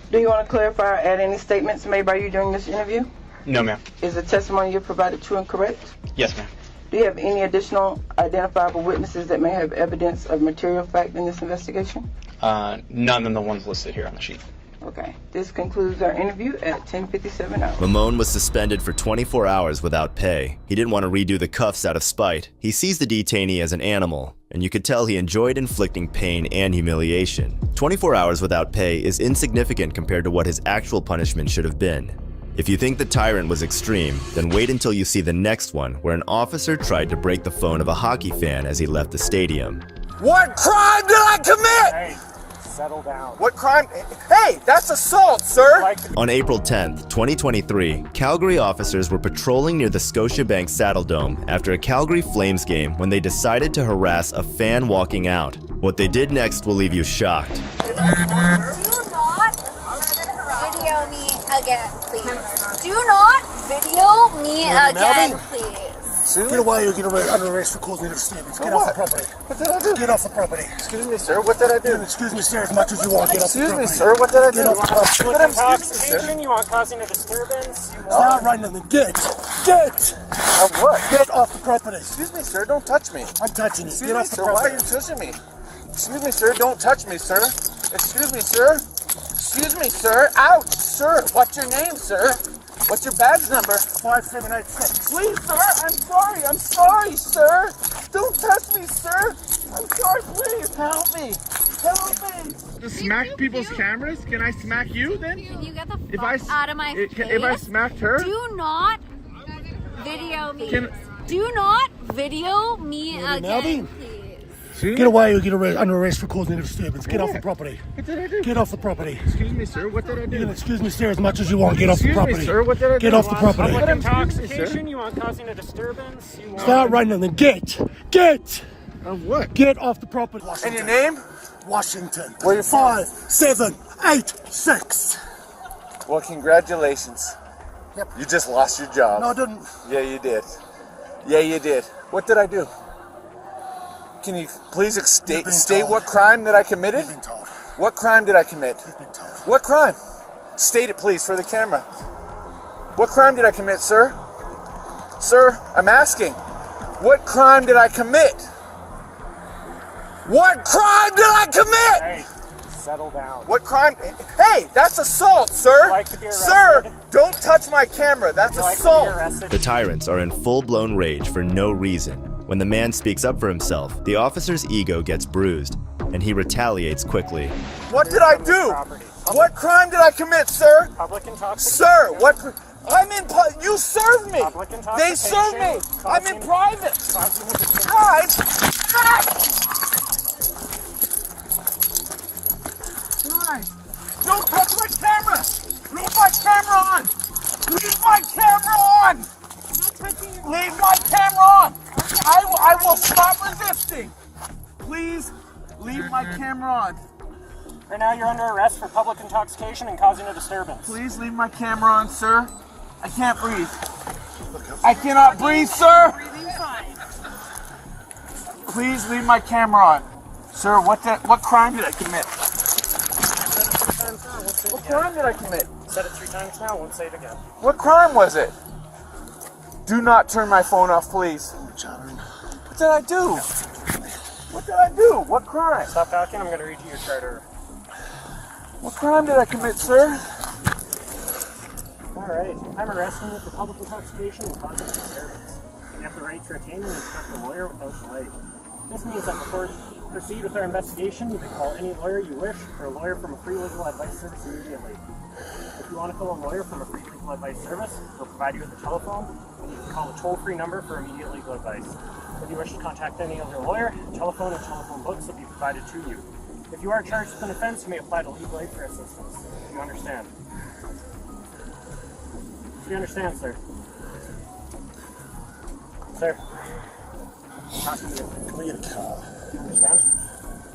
Do you want to clarify or add any statements made by you during this interview? No, ma'am. Is the testimony you provided true and correct? Yes, ma'am. Do you have any additional identifiable witnesses that may have evidence of material fact in this investigation? None than the ones listed here on the sheet. Okay. This concludes our interview at 10:57 hours. Mamone was suspended for 24 hours without pay. He didn't want to redo the cuffs out of spite. He sees the detainee as an animal, and you could tell he enjoyed inflicting pain and humiliation. 24 hours without pay is insignificant compared to what his actual punishment should have been. If you think the tyrant was extreme, then wait until you see the next one, where an officer tried to break the phone of a hockey fan as he left the stadium. What crime did I commit? Hey, settle down. What crime? Hey, that's assault, sir. On April 10th, 2023, Calgary officers were patrolling near the Scotiabank Saddledome after a Calgary Flames game when they decided to harass a fan walking out. What they did next will leave you shocked. Do not video me again, please. Do not video me again, please. Get away, you'll get under arrest for causing a disturbance. Get off the property. What did I do? Get off the property. Excuse me, sir. What did I do? Excuse me, sir, as much as you want. Get off the property. Excuse me, sir. What did I do? Get off the property. What did I do? You want causing a disturbance? Stop right now. Get. Of what? Get off the property. Excuse me, sir. Don't touch me. I'm touching you. Excuse Get me, off the sir. Why property. are you touching me? Excuse me, sir. Don't touch me, sir. Excuse me, sir. Excuse me, sir. Ouch, sir. What's your name, sir? What's your badge number? 5786. Please, sir. I'm sorry, sir. Don't touch me, sir. I'm sorry. Please help me. Help me. To smack people's cameras? Can I smack you then? Can you get the fuck out of my face? If I smacked her? Do not video me. Do not video me again, please. Get away, you'll get under arrest for causing a disturbance. Get off the property. What did I do? Get off the property. Excuse me, sir. What did I do? Excuse me, sir, as much as you want. Get off the property. Excuse me, sir. What did I do? Get off the property. Public intoxication? You want causing a disturbance? Start right now, then get. Of what? Get off the property. And your name? Washington. Where you from? 5786. Well, congratulations. Yep. You just lost your job. No, I didn't. Yeah, you did. Yeah, you did. What did I do? Can you please state what crime that I committed? You've been told. What crime did I commit? You've been told. What crime? State it, please, for the camera. What crime did I commit, sir? Sir, I'm asking. What crime did I commit? What crime did I commit? Hey, settle down. What crime? Hey, that's assault, sir. like to be arrested? Sir, don't touch my camera. That's assault. The tyrants are in full-blown rage for no reason. When the man speaks up for himself, the officer's ego gets bruised, and he retaliates quickly. What did I do? What crime did I commit, sir? Public intoxication. Sir, what? I'm in. You served me. Public They served me. I'm in private. Guys. Don't touch my camera. Leave my camera on. Leave my camera on. Leave my camera on. I will stop resisting. Please leave my camera on. Right now you're under arrest for public intoxication and causing a disturbance. Please leave my camera on, sir. I can't breathe. I cannot breathe, sir. Please leave my camera on. Sir, what crime did I commit? What crime did I commit? Said it 3 times now, won't say it again. What crime was it? Do not turn my phone off, please. What did I do? What did I do? What crime? Stop talking, I'm going to read you your charter. What crime did I commit, sir? Alright, I'm arresting you for public intoxication and causing a disturbance. You have the right to retain and instruct a lawyer without delay. This means that before we proceed with our investigation, you can call any lawyer you wish or a lawyer from a free legal advice service immediately. If you want to call a lawyer from a free legal advice service, we'll provide you with a telephone, and you can call the toll-free number for immediate legal advice. If you wish to contact any other lawyer, telephone and telephone books will be provided to you. If you are charged with an offense, you may apply to legal aid for assistance. Do you understand? Do you understand, sir? Sir? Talking to you. Can we get a car? Do you understand?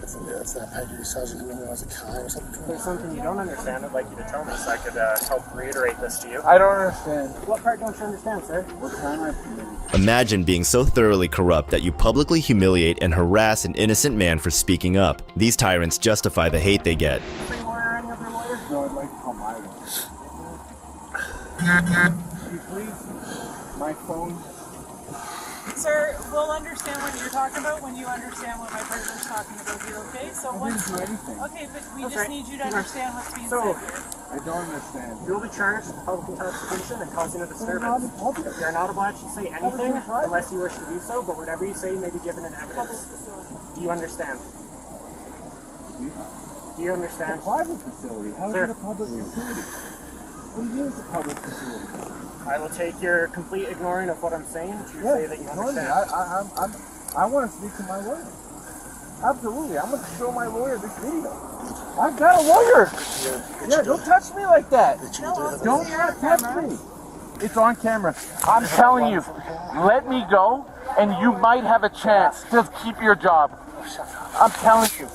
It's that paid duty sergeant who knew I was a car or something. If there's something you don't understand, I'd like you to tell me so I could help reiterate this to you. I don't understand. What part don't you understand, sir? What crime I've committed? Imagine being so thoroughly corrupt that you publicly humiliate and harass an innocent man for speaking up. These tyrants justify the hate they get. Free lawyer or any other lawyer? No, I'd like to call my lawyer. Could you please? My phone. Sir, we'll understand what you're talking about when you understand what my partner's talking about here, okay? So I didn't do anything. Okay, but we That's just right. need you to understand what's being So, said here. I don't understand. you'll be charged with public intoxication and causing a disturbance. You're not obliged to say anything unless you wish to do so, but whatever you say may be given in evidence. Do you understand? Do you understand? It's a private facility. How is Sir. it a public facility? What is a public facility? I will take your complete ignoring of what I'm saying to say that you understand. I want to speak to my lawyer. Absolutely. I'm going to show my lawyer this video. I've got a lawyer. Yeah, don't touch me like that. Don't touch me. It's on camera. I'm telling you, let me go and you might have a chance to keep your job. I'm telling you.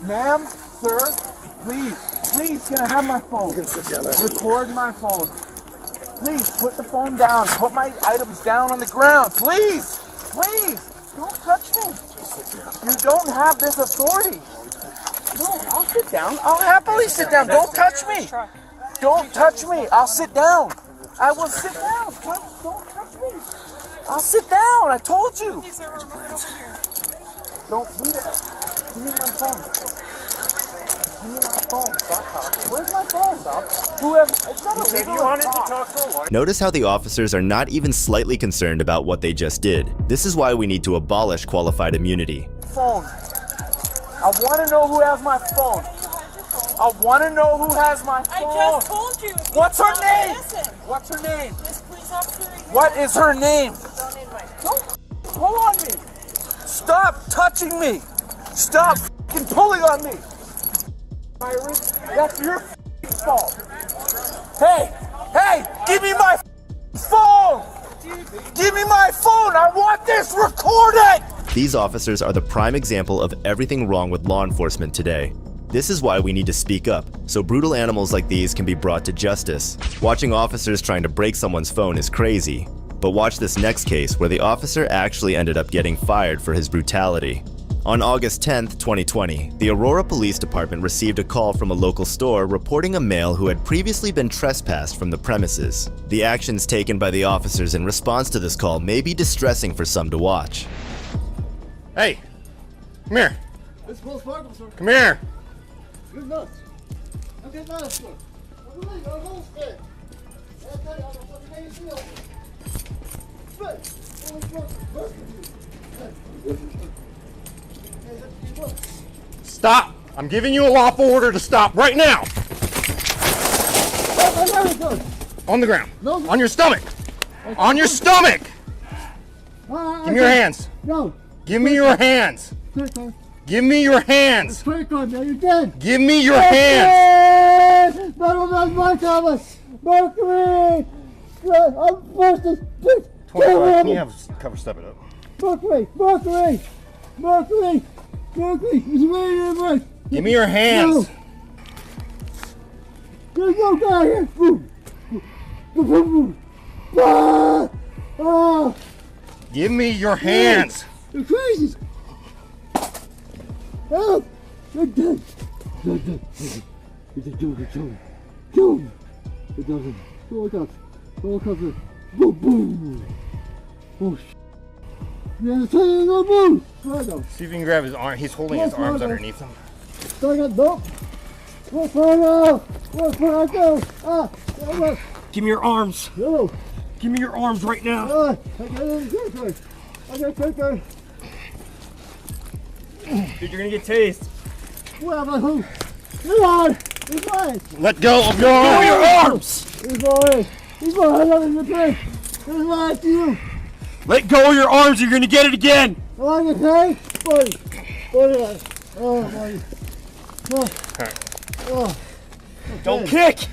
Ma'am, sir, please, can I have my phone? Record my phone. Please, put the phone down. Put my items down on the ground. Please, don't touch me. You don't have this authority. No, I'll sit down. I'll happily sit down. Don't touch me. Don't touch me. I'll sit down. I will sit down. Don't touch me. I'll sit down. I told you. Don't do that. Give me my phone. Give me my phone. Stop talking. Where's my phone, Stop? It's not illegal. If you wanted to talk to a lawyer. Notice how the officers are not even slightly concerned about what they just did. This is why we need to abolish qualified immunity. Phone. I want to know who has my phone. I want to know who has my phone. I just told you. What's her name? Listen. What's her name? This police officer. What is her name? Don't invite. Don't pull on me. Stop touching me. Stop fucking pulling on me. Myron, that's your fault. Hey, give me my phone. Give me my phone. I want this recorded. These officers are the prime example of everything wrong with law enforcement today. This is why we need to speak up, so brutal animals like these can be brought to justice. Watching officers trying to break someone's phone is crazy, but watch this next case where the officer actually ended up getting fired for his brutality. On August 10th, 2020, the Aurora Police Department received a call from a local store reporting a male who had previously been trespassed from the premises. The actions taken by the officers in response to this call may be distressing for some to watch. Hey, come here. Come here. Stop! I'm giving you a lawful order to stop right now! On the ground. On your stomach! On your stomach! Give me your hands! No! Give me your hands! Give me your hands! Give me your hands! Can you have cover step it up? Give me your hands! There's no guy here! Give me your hands! You're crazy! Help! You're dead! You're dead! Kill him! It doesn't. Look up. Look up. Boom! Boom! Oh, shit. Yeah, tell you no move! See if you can grab his arm. He's holding his arms underneath him. Nope! Give me your arms! No! Give me your arms right now! I got Dude, you're gonna get tased. Well, but who? Come on! He's mine! Let go of your arms! He's mine! He's mine! I love your pay! He's mine to you! Let go of your arms, you're gonna get it again! I want your pay? Buddy! Buddy! Oh, buddy! Oh. Oh. Don't kick!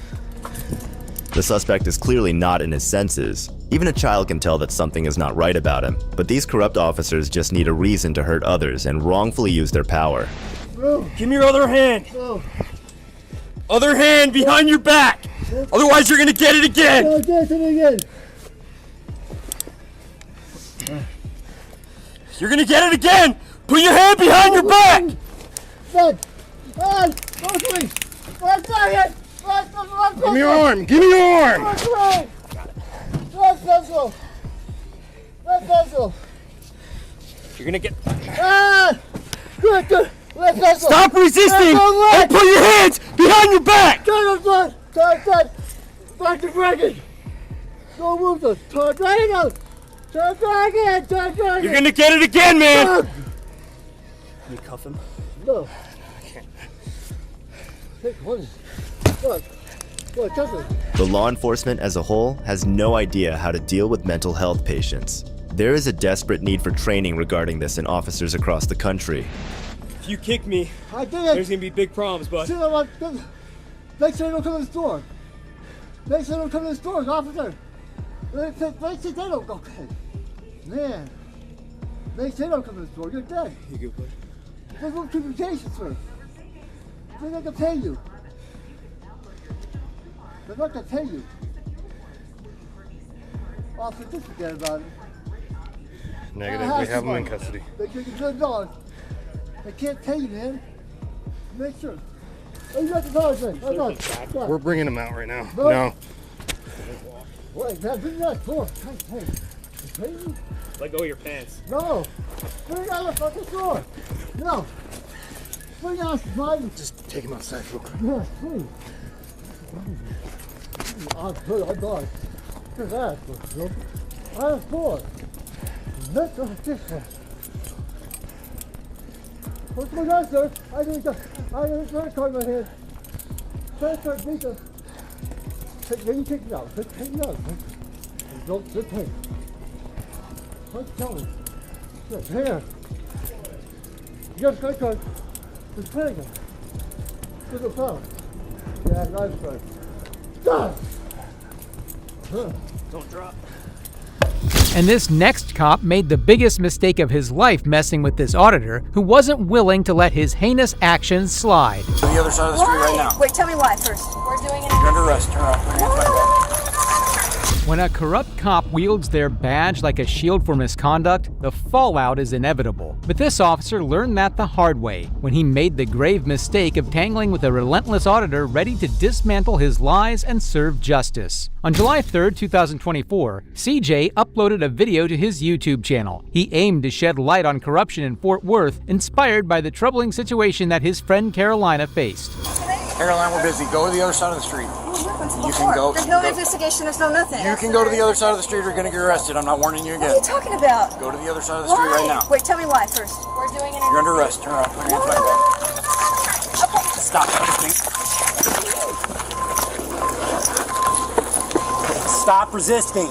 The suspect is clearly not in his senses. Even a child can tell that something is not right about him, but these corrupt officers just need a reason to hurt others and wrongfully use their power. Give me your other hand! Oh. Other hand behind your back! Otherwise you're gonna get it again! Oh, get it again! You're gonna get it again! Put your hand behind your back! Good! On! Both ways! One second! Give me your arm! Give me your arm! Let's go! Let's go! You're gonna get... Ah! Good! Let's go! Stop resisting! And put your hands behind your back! Turn! Back to dragon! Don't move those! Turn dragon! Turn dragon! You're gonna get it again, man! Can you cuff him? No. Take one. Look, touch it. The law enforcement as a whole has no idea how to deal with mental health patients. There is a desperate need for training regarding this in officers across the country. If you kick me, I did it. there's gonna be big problems, bud. Make sure they don't come in the store. Make sure they don't come in the stores, officer. Make sure they don't go. Okay. Man. Make sure they don't come in the store. You're dead. You good, bud? There's no communication, sir. They're not gonna pay you. They're not gonna pay you. Officer, just forget about it. Negative. We have him in custody. They get a good dog. They can't pay you, man. Make sure. Oh, you got the dog, man. We're bringing him out right now. No. Wait, man, bring that door. Hey, you pay me? Let go of your pants. No. Bring out the fucking door. No. Bring out the driver. Just take him outside real quick. Yes, please. I'm good. I'm done. Look at that. I'm bored. Let's go this way. What's going on, sir? I didn't get a credit card in my hand. Credit card, Visa. Take it out. Take it out. Don't sit here. What's going on? Sit here. You got a credit card. It's paying it. What's the problem? Yeah, nice card. Stop! Don't drop. And this next cop made the biggest mistake of his life messing with this auditor, who wasn't willing to let his heinous actions slide. To the other side of the street right now. Wait, tell me why first. We're doing it. You're under arrest. Turn around. Put your hands behind your back. When a corrupt cop wields their badge like a shield for misconduct, the fallout is inevitable. But this officer learned that the hard way when he made the grave mistake of tangling with a relentless auditor ready to dismantle his lies and serve justice. On July 3rd, 2024, CJ uploaded a video to his YouTube channel. He aimed to shed light on corruption in Fort Worth, inspired by the troubling situation that his friend Carolina faced. Caroline, we're busy. Go to the other side of the street. You can go. There's no investigation. There's no nothing. You can go to the other side of the street. You're going to get arrested. I'm not warning you again. What are you talking about? Go to the other side of the street right now. Wait, tell me why first. We're doing it. You're under arrest. Turn around. Put your hands behind your back. Stop resisting. Stop resisting.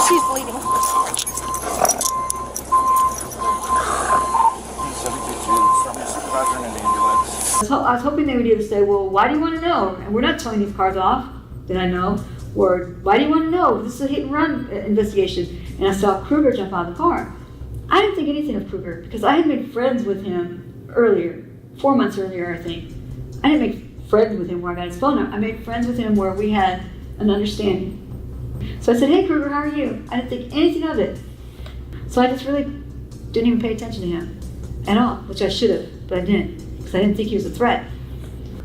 She's bleeding. I was hoping they would either say, well, why do you want to know? And we're not towing these cars off that I know. Or, why do you want to know? This is a hit and run investigation. And I saw Kruger jump out of the car. I didn't think anything of Kruger because I had made friends with him earlier, 4 months earlier, I think. I didn't make friends with him where I got his phone number. I made friends with him where we had an understanding. So I said, hey Kruger, how are you? I didn't think anything of it. So I just really didn't even pay attention to him at all, which I should have, but I didn't, because I didn't think he was a threat.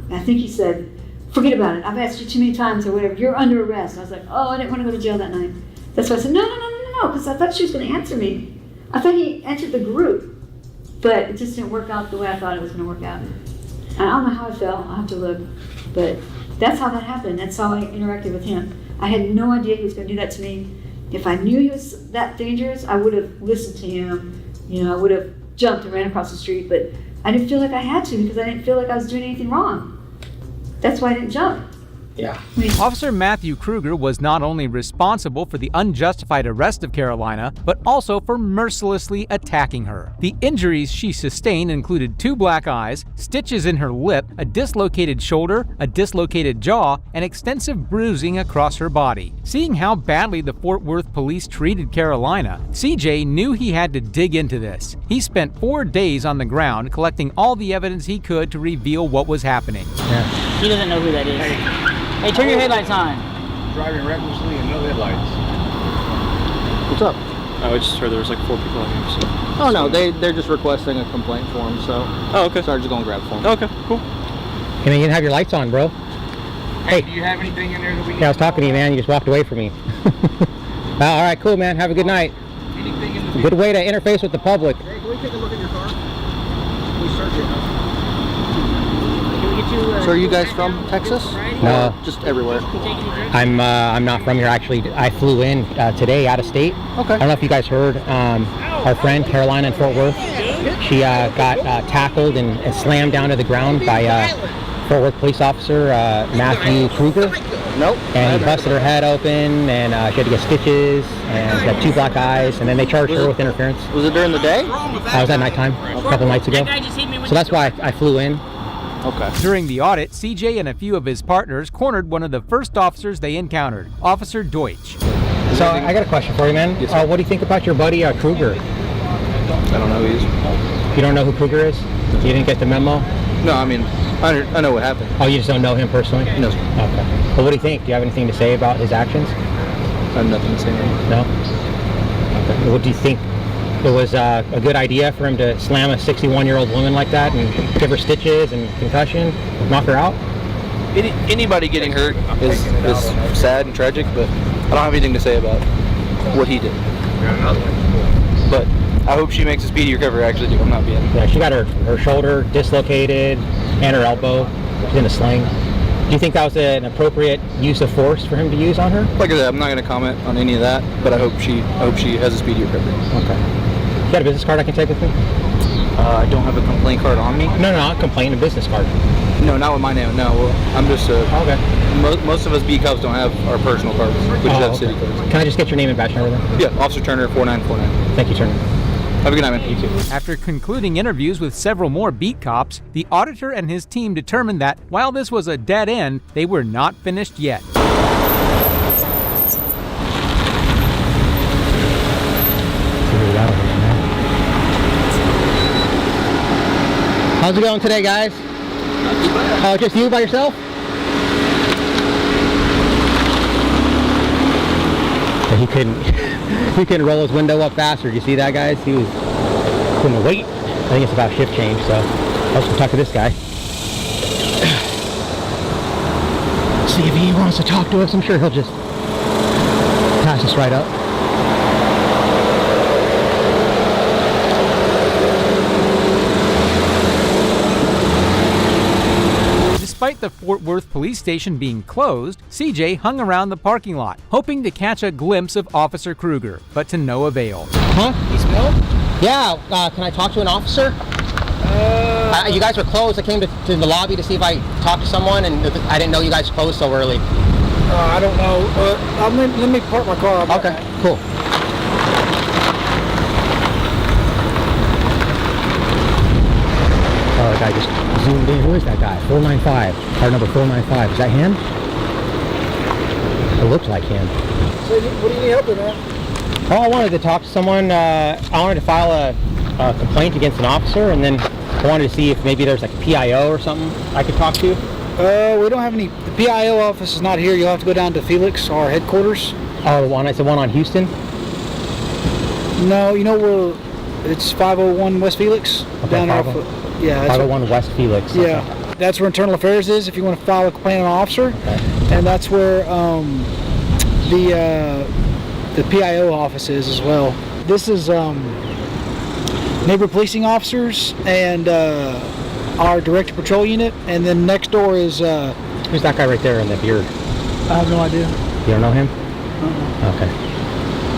And I think he said, forget about it. I've asked you too many times or whatever. You're under arrest. And I was like, oh, I didn't want to go to jail that night. That's why I said, no, because I thought she was going to answer me. I thought he entered the group, but it just didn't work out the way I thought it was going to work out. I don't know how I felt. I'll have to look, but that's how that happened. That's how I interacted with him. I had no idea he was going to do that to me. If I knew he was that dangerous, I would have listened to him. You know, I would have jumped and ran across the street, but I didn't feel like I had to because I didn't feel like I was doing anything wrong. That's why I didn't jump. Yeah. Officer Matthew Kruger was not only responsible for the unjustified arrest of Carolina, but also for mercilessly attacking her. The injuries she sustained included 2 black eyes, stitches in her lip, a dislocated shoulder, a dislocated jaw, and extensive bruising across her body. Seeing how badly the Fort Worth police treated Carolina, CJ knew he had to dig into this. He spent 4 days on the ground collecting all the evidence he could to reveal what was happening. Yeah. He doesn't know who that is. Hey, turn your headlights on. Driving recklessly and no headlights. What's up? I just heard there was like 4 people out here. So. Oh no, they're just requesting a complaint form, so. Oh, okay. So I'm just gonna grab a form. Okay, cool. Hey man, you didn't have your lights on, bro. Hey, do you have anything in there that we need? Yeah, I was talking to you, man. You just walked away from me. All right, cool, man. Have a good night. Anything in the Good way to interface with the public. Hey, can we take a look at your car? Can we search it? So are you guys from Texas? No, just everywhere. I'm not from here. Actually, I flew in today out of state. Okay. I don't know if you guys heard. Our friend Carolina in Fort Worth, she got tackled and slammed down to the ground by Fort Worth police officer Matthew Kruger. Nope. And he busted her head open, and she had to get stitches, and she had 2 black eyes, and then they charged her with interference. Was it during the day? I was at nighttime a couple nights ago. So that's why I flew in. Okay. During the audit, CJ and a few of his partners cornered one of the first officers they encountered, Officer Deutsch. So I got a question for you, man. Yes, what do you think about your buddy Kruger? I don't know who he is. You don't know who Kruger is? You didn't get the memo? No, I mean, I know what happened. Oh, you just don't know him personally? No. Okay. Well, what do you think? Do you have anything to say about his actions? I have nothing to say. No? Okay. What do you think? It was a good idea for him to slam a 61-year-old woman like that and give her stitches and concussion, knock her out? Anybody getting hurt is sad and tragic, but I don't have anything to say about what he did. But I hope she makes a speedy recovery. I actually do. I'm not being. Yeah, she got her shoulder dislocated and her elbow. She's in a sling. Do you think that was an appropriate use of force for him to use on her? Like I said, I'm not going to comment on any of that, but I hope she has a speedy recovery. Okay. You got a business card I can take with me? I don't have a complaint card on me. No, not a complaint, a business card. No, not with my name. No, well, I'm just okay. Most of us B Cubs don't have our personal cards. We just have city cards. Can I just get your name and badge number then? Yeah, Officer Turner, 4949. Thank you, Turner. Have a good night, man. You too. After concluding interviews with several more beat cops, the auditor and his team determined that while this was a dead end, they were not finished yet. How's it going today, guys? Oh, just you by yourself? He couldn't roll his window up faster. Did you see that, guys? He couldn't wait. I think it's about shift change, so let's go talk to this guy. See if he wants to talk to us. I'm sure he'll just pass us right up. Despite the Fort Worth police station being closed, CJ hung around the parking lot, hoping to catch a glimpse of Officer Kruger, but to no avail. Huh? You smell? Yeah, can I talk to an officer? You guys were closed. I came to the lobby to see if I talked to someone, and I didn't know you guys closed so early. I don't know. Let me park my car. Okay, cool. Oh, the guy just zoomed in. Who is that guy? 495. Car number 495. Is that him? It looks like him. So what do you need help with, man? Oh, I wanted to talk to someone. I wanted to file a complaint against an officer, and then I wanted to see if maybe there's like a PIO or something I could talk to. We don't have any. The PIO office is not here. You'll have to go down to Felix, our headquarters. Oh, it's the one on Houston? No, you know where it's 501 West Felix? Okay, down there. Yeah, 501 West Felix. Yeah, okay. That's where Internal Affairs is if you want to file a complaint on an officer. Okay. And that's where the PIO office is as well. This is neighborhood policing officers and our director patrol unit, and then next door is who's that guy right there in the beard? I have no idea. You don't know him? Okay.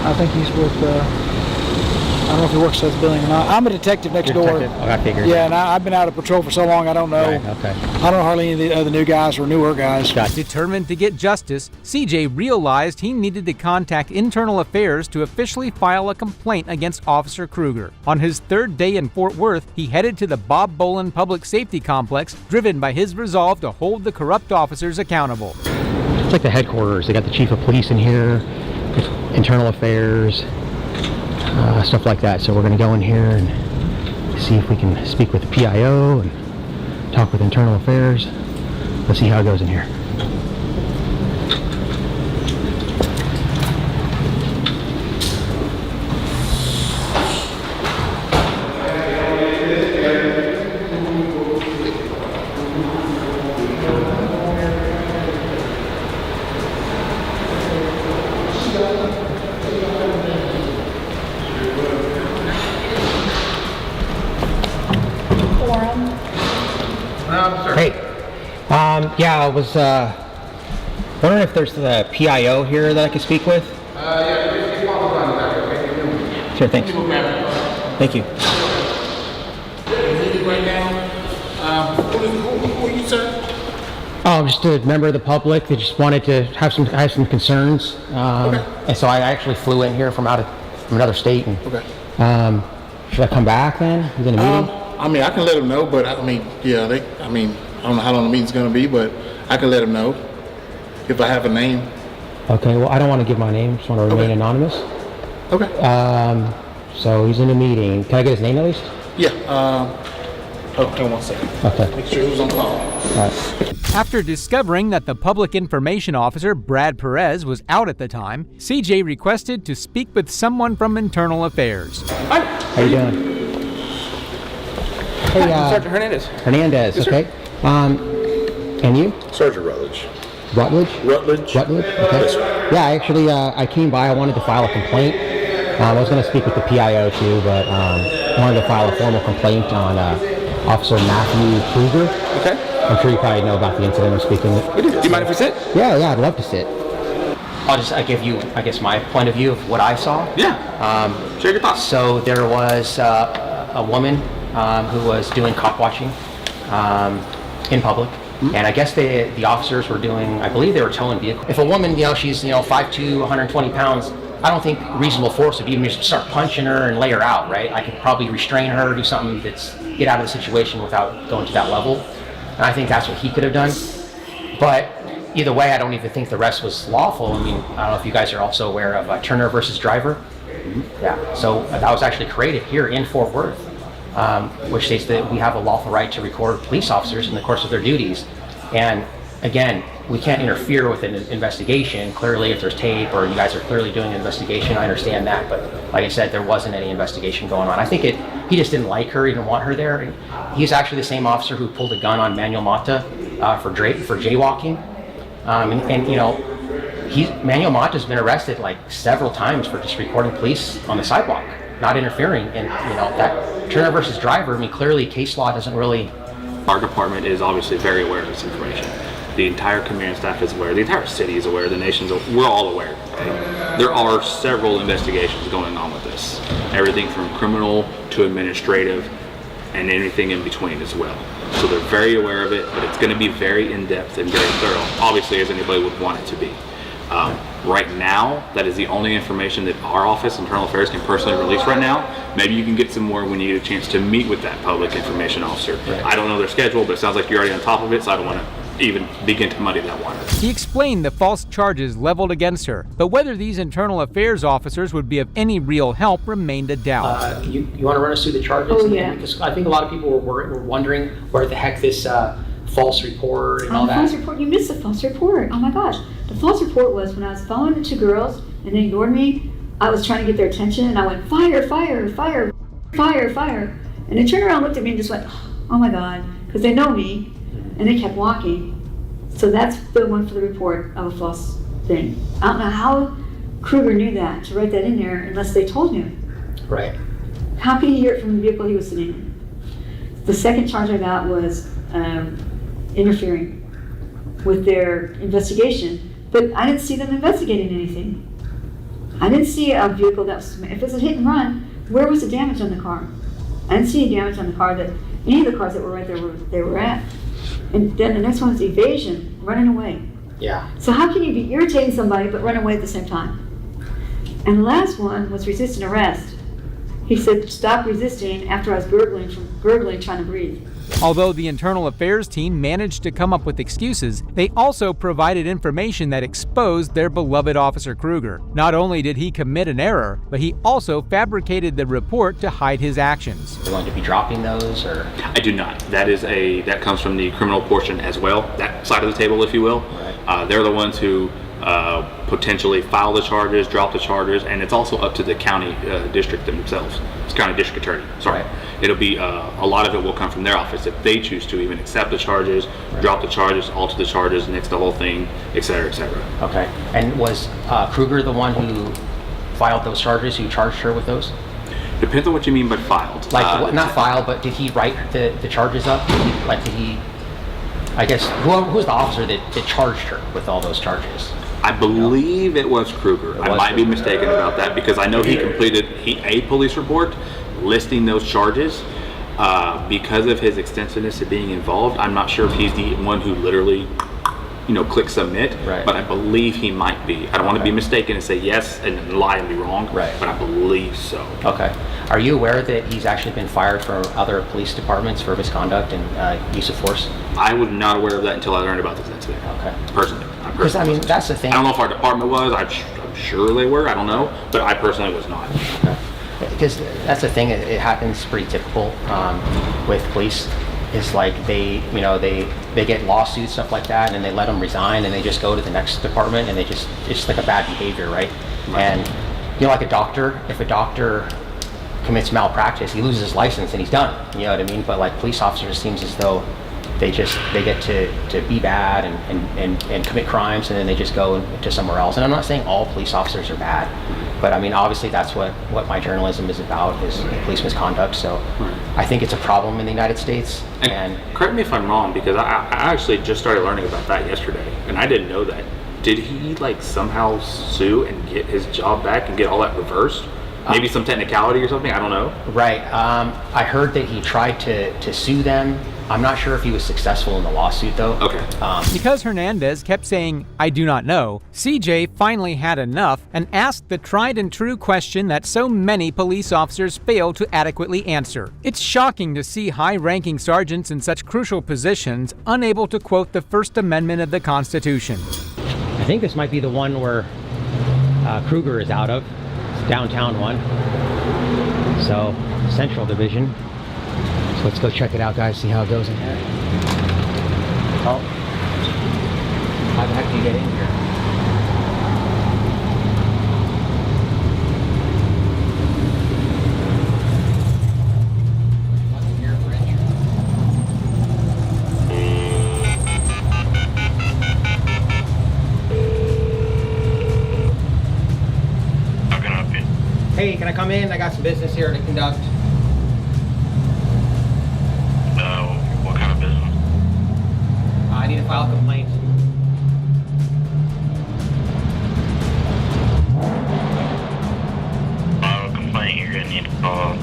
I think he's with, I don't know if he works at the building or not. I'm a detective next door. Detective? Oh, I figured. Yeah, and I've been out of patrol for so long, I don't know. Right, okay. I don't know hardly any of the new guys or newer guys. Determined to get justice, CJ realized he needed to contact Internal Affairs to officially file a complaint against Officer Kruger. On his third day in Fort Worth, he headed to the Bob Boland Public Safety Complex, driven by his resolve to hold the corrupt officers accountable. It's like the headquarters. They got the chief of police in here, Internal Affairs, stuff like that. So we're going to go in here and see if we can speak with the PIO and talk with Internal Affairs. Let's see how it goes in here. Hey, yeah, I was wondering if there's the PIO here that I could speak with. Sure, thanks. Thank you. Who are you, sir? Oh, I'm just a member of the public that just wanted to have some concerns, and so I actually flew in here from another state. And, should I come back then within a meeting? I mean, I can let them know, but I mean, yeah, I don't know how long the meeting's going to be, but I can let them know if I have a name. Okay, well, I don't want to give my name. Just want to remain anonymous. Okay. So he's in a meeting. Can I get his name at least? Yeah. Okay, 1 second. Okay. Make sure he was on the call. All right. After discovering that the Public Information Officer, Brad Perez, was out at the time, CJ requested to speak with someone from Internal Affairs. How you doing? Hey, Sergeant Hernandez. Hernandez, Yes, sir. okay. And you? Sergeant Rutledge. Rutledge? Rutledge. Rutledge? Okay. Yes, sir. Yeah, actually, I came by. I wanted to file a complaint. I was going to speak with the PIO too, but I wanted to file a formal complaint on Officer Matthew Kruger. Okay. I'm sure you probably know about the incident I'm speaking. We do. Do you mind if we sit? Yeah, I'd love to sit. I'll just give you, I guess, my point of view of what I saw. Yeah. Share your thoughts. So there was a woman who was doing cop watching in public. And I guess the officers were doing, I believe they were towing vehicles. If a woman, she's 5'2", 120 pounds, I don't think reasonable force would even just start punching her and lay her out, right? I could probably restrain her, do something get out of the situation without going to that level. And I think that's what he could have done. But either way, I don't even think the rest was lawful. I mean, I don't know if you guys are also aware of Turner versus Driver. Yeah, so that was actually created here in Fort Worth, which states that we have a lawful right to record police officers in the course of their duties. And again, we can't interfere with an investigation. Clearly, if there's tape or you guys are clearly doing an investigation, I understand that. But like I said, there wasn't any investigation going on. I think he just didn't like her, he didn't want her there. And he's actually the same officer who pulled a gun on Manuel Mata for jaywalking. Manuel Mata's been arrested like several times for just recording police on the sidewalk, not interfering. And that Turner versus Driver, I mean, clearly case law doesn't really. Our department is obviously very aware of this information. The entire command staff is aware. The entire city is aware. The nation's aware. We're all aware. Okay? There are several investigations going on with this. Everything from criminal to administrative and anything in between as well. So they're very aware of it, but it's going to be very in-depth and very thorough, obviously, as anybody would want it to be. Right now, that is the only information that our office, Internal Affairs, can personally release right now. Maybe you can get some more when you get a chance to meet with that public information officer. Right. I don't know their schedule, but it sounds like you're already on top of it, so I don't want to even begin to muddy that water. He explained the false charges leveled against her, but whether these Internal Affairs officers would be of any real help remained a doubt. You want to run us through the charges? Oh, yeah. Because I think a lot of people were wondering where the heck this false report and all that. False report? You missed the false report. Oh my gosh. The false report was when I was following the two girls and they ignored me, I was trying to get their attention and I went, fire, fire, fire, fire, fire. And they turned around and looked at me and just went, oh my God, because they know me and they kept walking. So that's the one for the report of a false thing. I don't know how Kruger knew that, to write that in there, unless they told him. Right. How could he hear it from the vehicle he was sitting in? The second charge I got was interfering with their investigation But I didn't see them investigating anything. I didn't see a vehicle that was, if it's a hit and run, where was the damage on the car? I didn't see any damage on the car that, any of the cars that were right there they were at. And then the next one is evasion, running away. Yeah. So how can you be irritating somebody but run away at the same time? And the last one was resisting arrest. He said, stop resisting after I was gurgling, trying to breathe. Although the Internal Affairs team managed to come up with excuses, they also provided information that exposed their beloved Officer Kruger. Not only did he commit an error, but he also fabricated the report to hide his actions. Are you going to be dropping those, or? I do not. That comes from the criminal portion as well, that side of the table, if you will. Right. They're the ones who potentially file the charges, drop the charges, and it's also up to the county district themselves. It's county district attorney. Sorry. Right. It'll be a lot of it will come from their office if they choose to even accept the charges, right. Drop the charges, alter the charges, nix the whole thing, etc., etc. Okay. And was Kruger the one who filed those charges? Who charged her with those? Depends on what you mean by filed. Like not filed, but did he write the charges up? Did he? I guess who was the officer that charged her with all those charges? I believe it was Kruger. I might be mistaken about that because I know he completed a police report listing those charges. Because of his extensiveness of being involved, I'm not sure if he's the one who literally, click submit. Right. But I believe he might be. I don't want to be mistaken and say yes and lie and be wrong. Right. But I believe so. Okay. Are you aware that he's actually been fired from other police departments for misconduct and use of force? I was not aware of that until I learned about this incident. Okay. Personally. Because that's the thing. I don't know if our department was. I'm sure they were. I don't know, but I personally was not. Okay. Because that's the thing. It happens pretty typical with police. It's like they get lawsuits, stuff like that, and they let them resign, and they just go to the next department, and it's just like a bad behavior, right? And like a doctor, if a doctor commits malpractice, he loses his license and he's done. You know what I mean? But like police officers, it seems as though they get to be bad and commit crimes, and then they just go to somewhere else. And I'm not saying all police officers are bad, but I mean obviously that's what my journalism is about, is police misconduct. So I think it's a problem in the United States. And correct me if I'm wrong, because I actually just started learning about that yesterday, and I didn't know that. Did he somehow sue and get his job back and get all that reversed? Maybe some technicality or something, I don't know. Right. I heard that he tried to sue them. I'm not sure if he was successful in the lawsuit, though. Okay. Because Hernandez kept saying, "I do not know," CJ finally had enough and asked the tried and true question that so many police officers fail to adequately answer. It's shocking to see high-ranking sergeants in such crucial positions unable to quote the First Amendment of the Constitution. I think this might be the one where Kruger is out of. It's downtown one. So, Central Division. So let's go check it out, guys, see how it goes in here. Oh. How the heck do you get in here? How can I help you? Hey, can I come in? I got some business here to conduct. What kind of business? I need to file a complaint. File a complaint, you're gonna need to call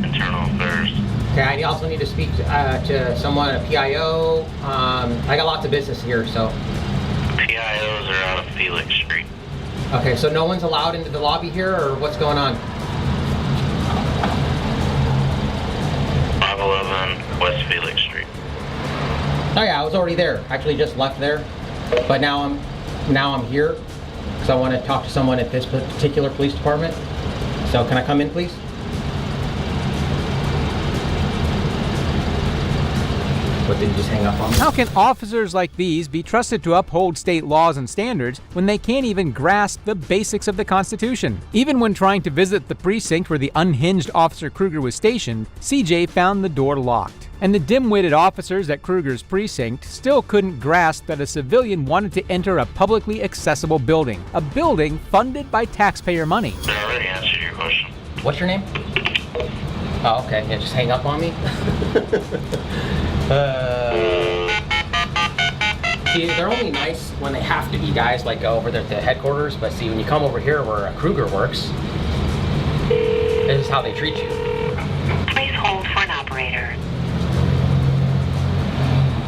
Internal Affairs. Okay, I also need to speak to someone at PIO. I got lots of business here, so. PIOs are out of Felix Street. Okay, so no one's allowed into the lobby here, or what's going on? 511 West Felix Street. Oh yeah, I was already there. Actually, just left there, but now I'm here because I want to talk to someone at this particular police department. So can I come in, please? What, did you just hang up on me? How can officers like these be trusted to uphold state laws and standards when they can't even grasp the basics of the Constitution? Even when trying to visit the precinct where the unhinged Officer Kruger was stationed, CJ found the door locked. And the dim-witted officers at Kruger's precinct still couldn't grasp that a civilian wanted to enter a publicly accessible building, a building funded by taxpayer money. I already answered your question. What's your name? Oh, okay. Yeah, just hang up on me. See, they're only nice when they have to be guys like over there at the headquarters, but see, when you come over here where Kruger works, this is how they treat you. Please hold for an operator.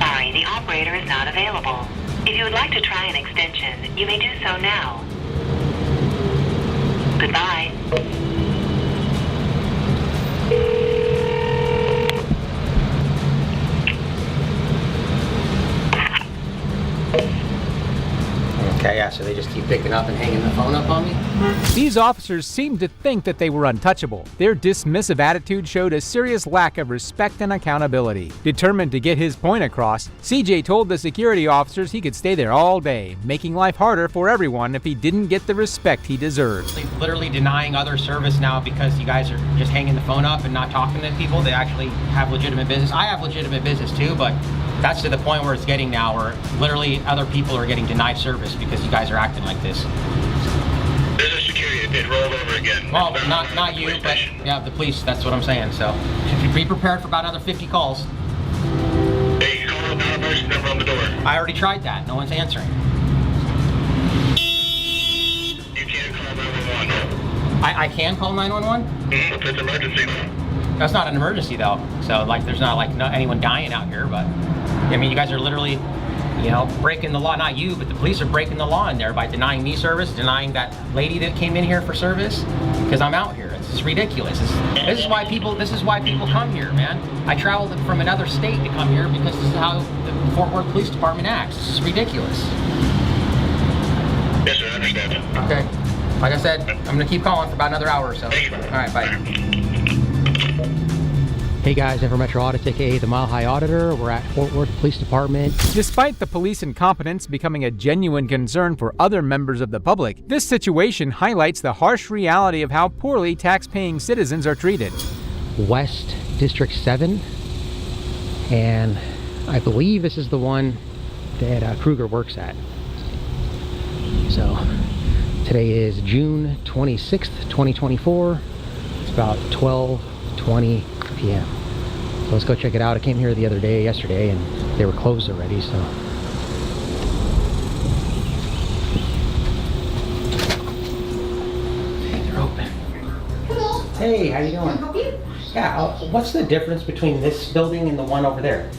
Sorry, the operator is not available. If you would like to try an extension, you may do so now. Goodbye. Okay, yeah, so they just keep picking up and hanging the phone up on me? These officers seemed to think that they were untouchable. Their dismissive attitude showed a serious lack of respect and accountability. Determined to get his point across, CJ told the security officers he could stay there all day, making life harder for everyone if he didn't get the respect he deserved. Literally denying other service now because you guys are just hanging the phone up and not talking to people that actually have legitimate business. I have legitimate business too, but that's to the point where it's getting now where literally other people are getting denied service because you guys are acting like this. Business security, it rolled over again. Well, not you, but yeah, the police, that's what I'm saying. So be prepared for about another 50 calls. Hey, you call the non-emergency number on the door. I already tried that. No one's answering. You can't call 911. I can call 911? If it's emergency. That's not an emergency though. So like there's not like anyone dying out here, but I mean you guys are literally, you know, breaking the law. Not you, but the police are breaking the law in there by denying me service, denying that lady that came in here for service because I'm out here. It's just ridiculous. This is why people come here, man. I traveled from another state to come here because this is how the Fort Worth Police Department acts. This is ridiculous. Yes, sir, I understand. Okay. Like I said, I'm gonna keep calling for about another hour or so. All right, bye. Hey guys, I'm from Metro Audit, aka the Mile High Auditor. We're at Fort Worth Police Department. Despite the police incompetence becoming a genuine concern for other members of the public, this situation highlights the harsh reality of how poorly tax-paying citizens are treated. West District 7, and I believe this is the one that Kruger works at. So today is June 26th, 2024. It's about 12:20 p.m. So let's go check it out. I came here yesterday, and they were closed already, so. They're open. Hey, how you doing? Can I help you? Yeah, what's the difference between this building and the one over there?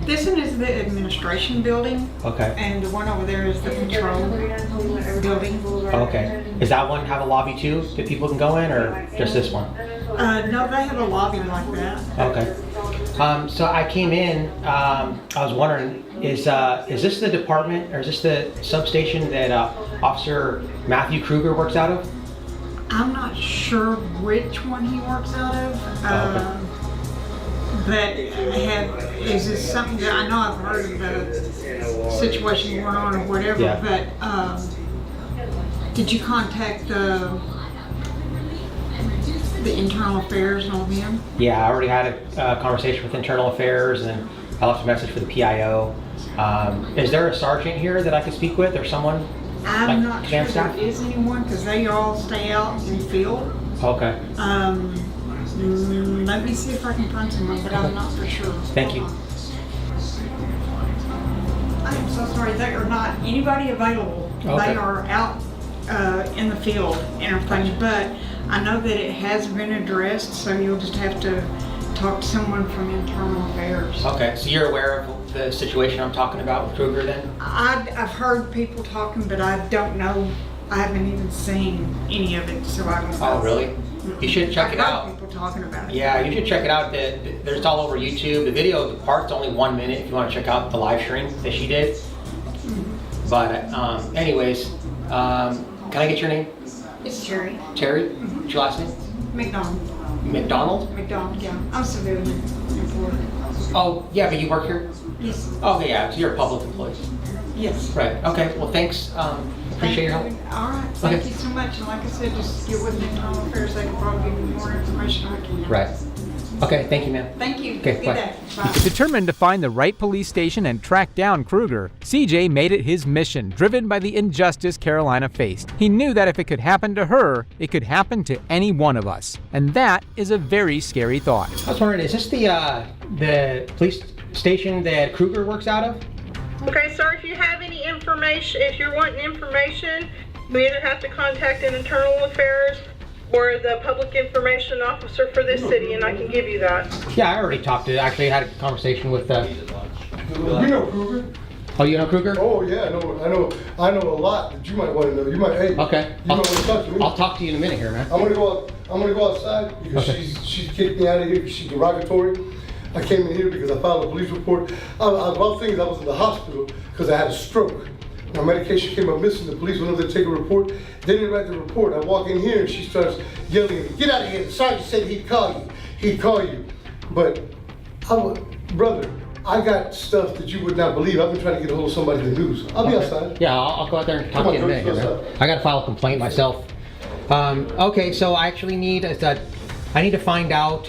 This one is the administration building. Okay. And the one over there is the control building. Okay. Does that one have a lobby too that people can go in, or just this one? No, they have a lobby like that. Okay. So I came in, I was wondering, is this the department, or is this the substation that Officer Matthew Kruger works out of? I'm not sure which one he works out of. But is this something that I know I've heard of the situation going on or whatever, yeah. But did you contact the internal affairs on them? Yeah, I already had a conversation with internal affairs, and I left a message for the PIO. Is there a sergeant here that I could speak with, or someone? I'm not sure there is anyone because they all stay out in the field. Okay. Let me see if I can find someone, but I'm not for sure. Thank you. I am so sorry, they are not anybody available. Okay. They are out in the field and everything, but I know that it has been addressed, so you'll just have to talk to someone from internal affairs. Okay, so you're aware of the situation I'm talking about with Kruger then? I've heard people talking, but I don't know. I haven't even seen any of it, so I don't know. Oh, really? You should check it out. I've heard people talking about it. Yeah, you should check it out. There's all over YouTube. The video, the part's only 1 minute if you want to check out the live stream that she did. But anyways, can I get your name? It's Terry. Terry? What's your last name? McDonald. McDonald? McDonald, yeah. I'm civilian employed. Oh, yeah, but you work here? Yes. Oh, yeah, so you're a public employee. Yes. Right, okay, well, thanks. Appreciate your help. All right, thank you so much. And like I said, just get with the internal affairs. They can probably give you more information I can. Right. Okay, thank you, ma'am. Thank you. Okay, Good bye. day. Bye. Determined to find the right police station and track down Kruger, CJ made it his mission, driven by the injustice Carolina faced. He knew that if it could happen to her, it could happen to any one of us. And that is a very scary thought. I was wondering, is this the police station that Kruger works out of? Okay, sir, if you have any information, if you're wanting information, you either have to contact an internal affairs or the public information officer for this city, and I can give you that. Yeah, I already talked to, actually had a conversation with You know Kruger? Oh, you know Kruger? Oh yeah, I know a lot that you might want to know. You might, hey, okay. You might want to talk to me. I'll talk to you in a minute here, man. I'm gonna go outside because Okay. she kicked me out of here because she's derogatory. I came in here because I filed a police report. About things, I was in the hospital because I had a stroke. My medication came up missing. The police went over to take a report. They didn't write the report. I walk in here and she starts yelling at me, "Get out of here! The sergeant said he'd call you. He'd call you." But, brother, I got stuff that you would not believe. I've been trying to get a hold of somebody in the news. I'll be outside. Yeah, I'll go out there and talk to you in a minute here, man. I gotta file a complaint myself. Okay, so I actually need, I need to find out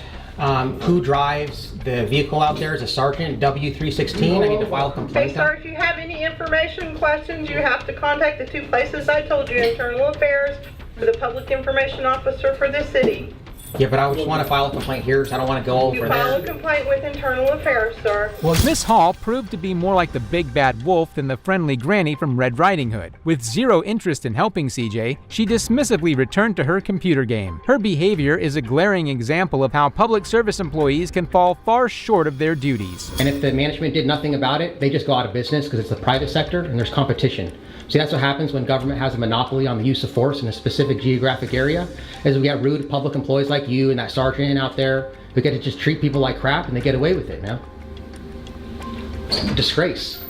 who drives the vehicle out there as a sergeant, W316. I need to file a complaint. Okay, sir, if you have any information questions, you have to contact the two places I told you, internal affairs or the public information officer for this city. Yeah, but I just want to file a complaint here, so I don't want to go over You there. file a complaint with internal affairs, sir. Well, Miss Hall proved to be more like the big bad wolf than the friendly granny from Red Riding Hood. With zero interest in helping CJ, she dismissively returned to her computer game. Her behavior is a glaring example of how public service employees can fall far short of their duties. And if the management did nothing about it, they just go out of business because it's the private sector and there's competition. See, that's what happens when government has a monopoly on the use of force in a specific geographic area, is we get rude public employees like you and that sergeant out there who get to just treat people like crap and they get away with it, man. Disgrace.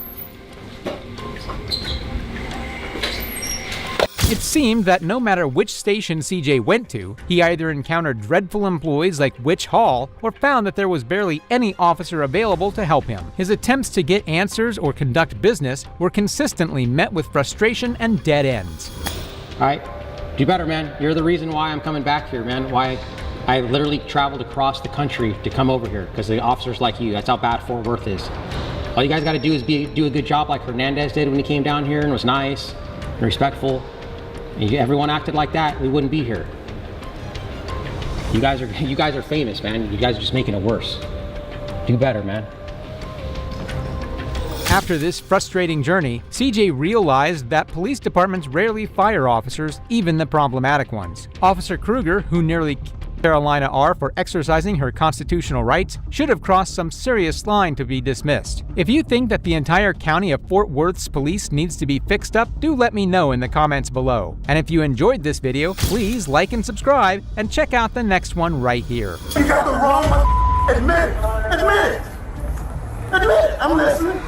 It seemed that no matter which station CJ went to, he either encountered dreadful employees like Witch Hall or found that there was barely any officer available to help him. His attempts to get answers or conduct business were consistently met with frustration and dead ends. All right, do better, man. You're the reason why I'm coming back here, man. Why I literally traveled across the country to come over here because the officers like you. That's how bad Fort Worth is. All you guys got to do is do a good job like Hernandez did when he came down here and was nice and respectful. If everyone acted like that, we wouldn't be here. You guys are famous, man. You guys are just making it worse. Do better, man. After this frustrating journey, CJ realized that police departments rarely fire officers, even the problematic ones. Officer Kruger, who nearly Carolina R for exercising her constitutional rights, should have crossed some serious line to be dismissed. If you think that the entire county of Fort Worth's police needs to be fixed up, do let me know in the comments below. And if you enjoyed this video, please like and subscribe, and check out the next one right here. You got the wrong one. Admit it. Admit it. Admit it. I'm listening.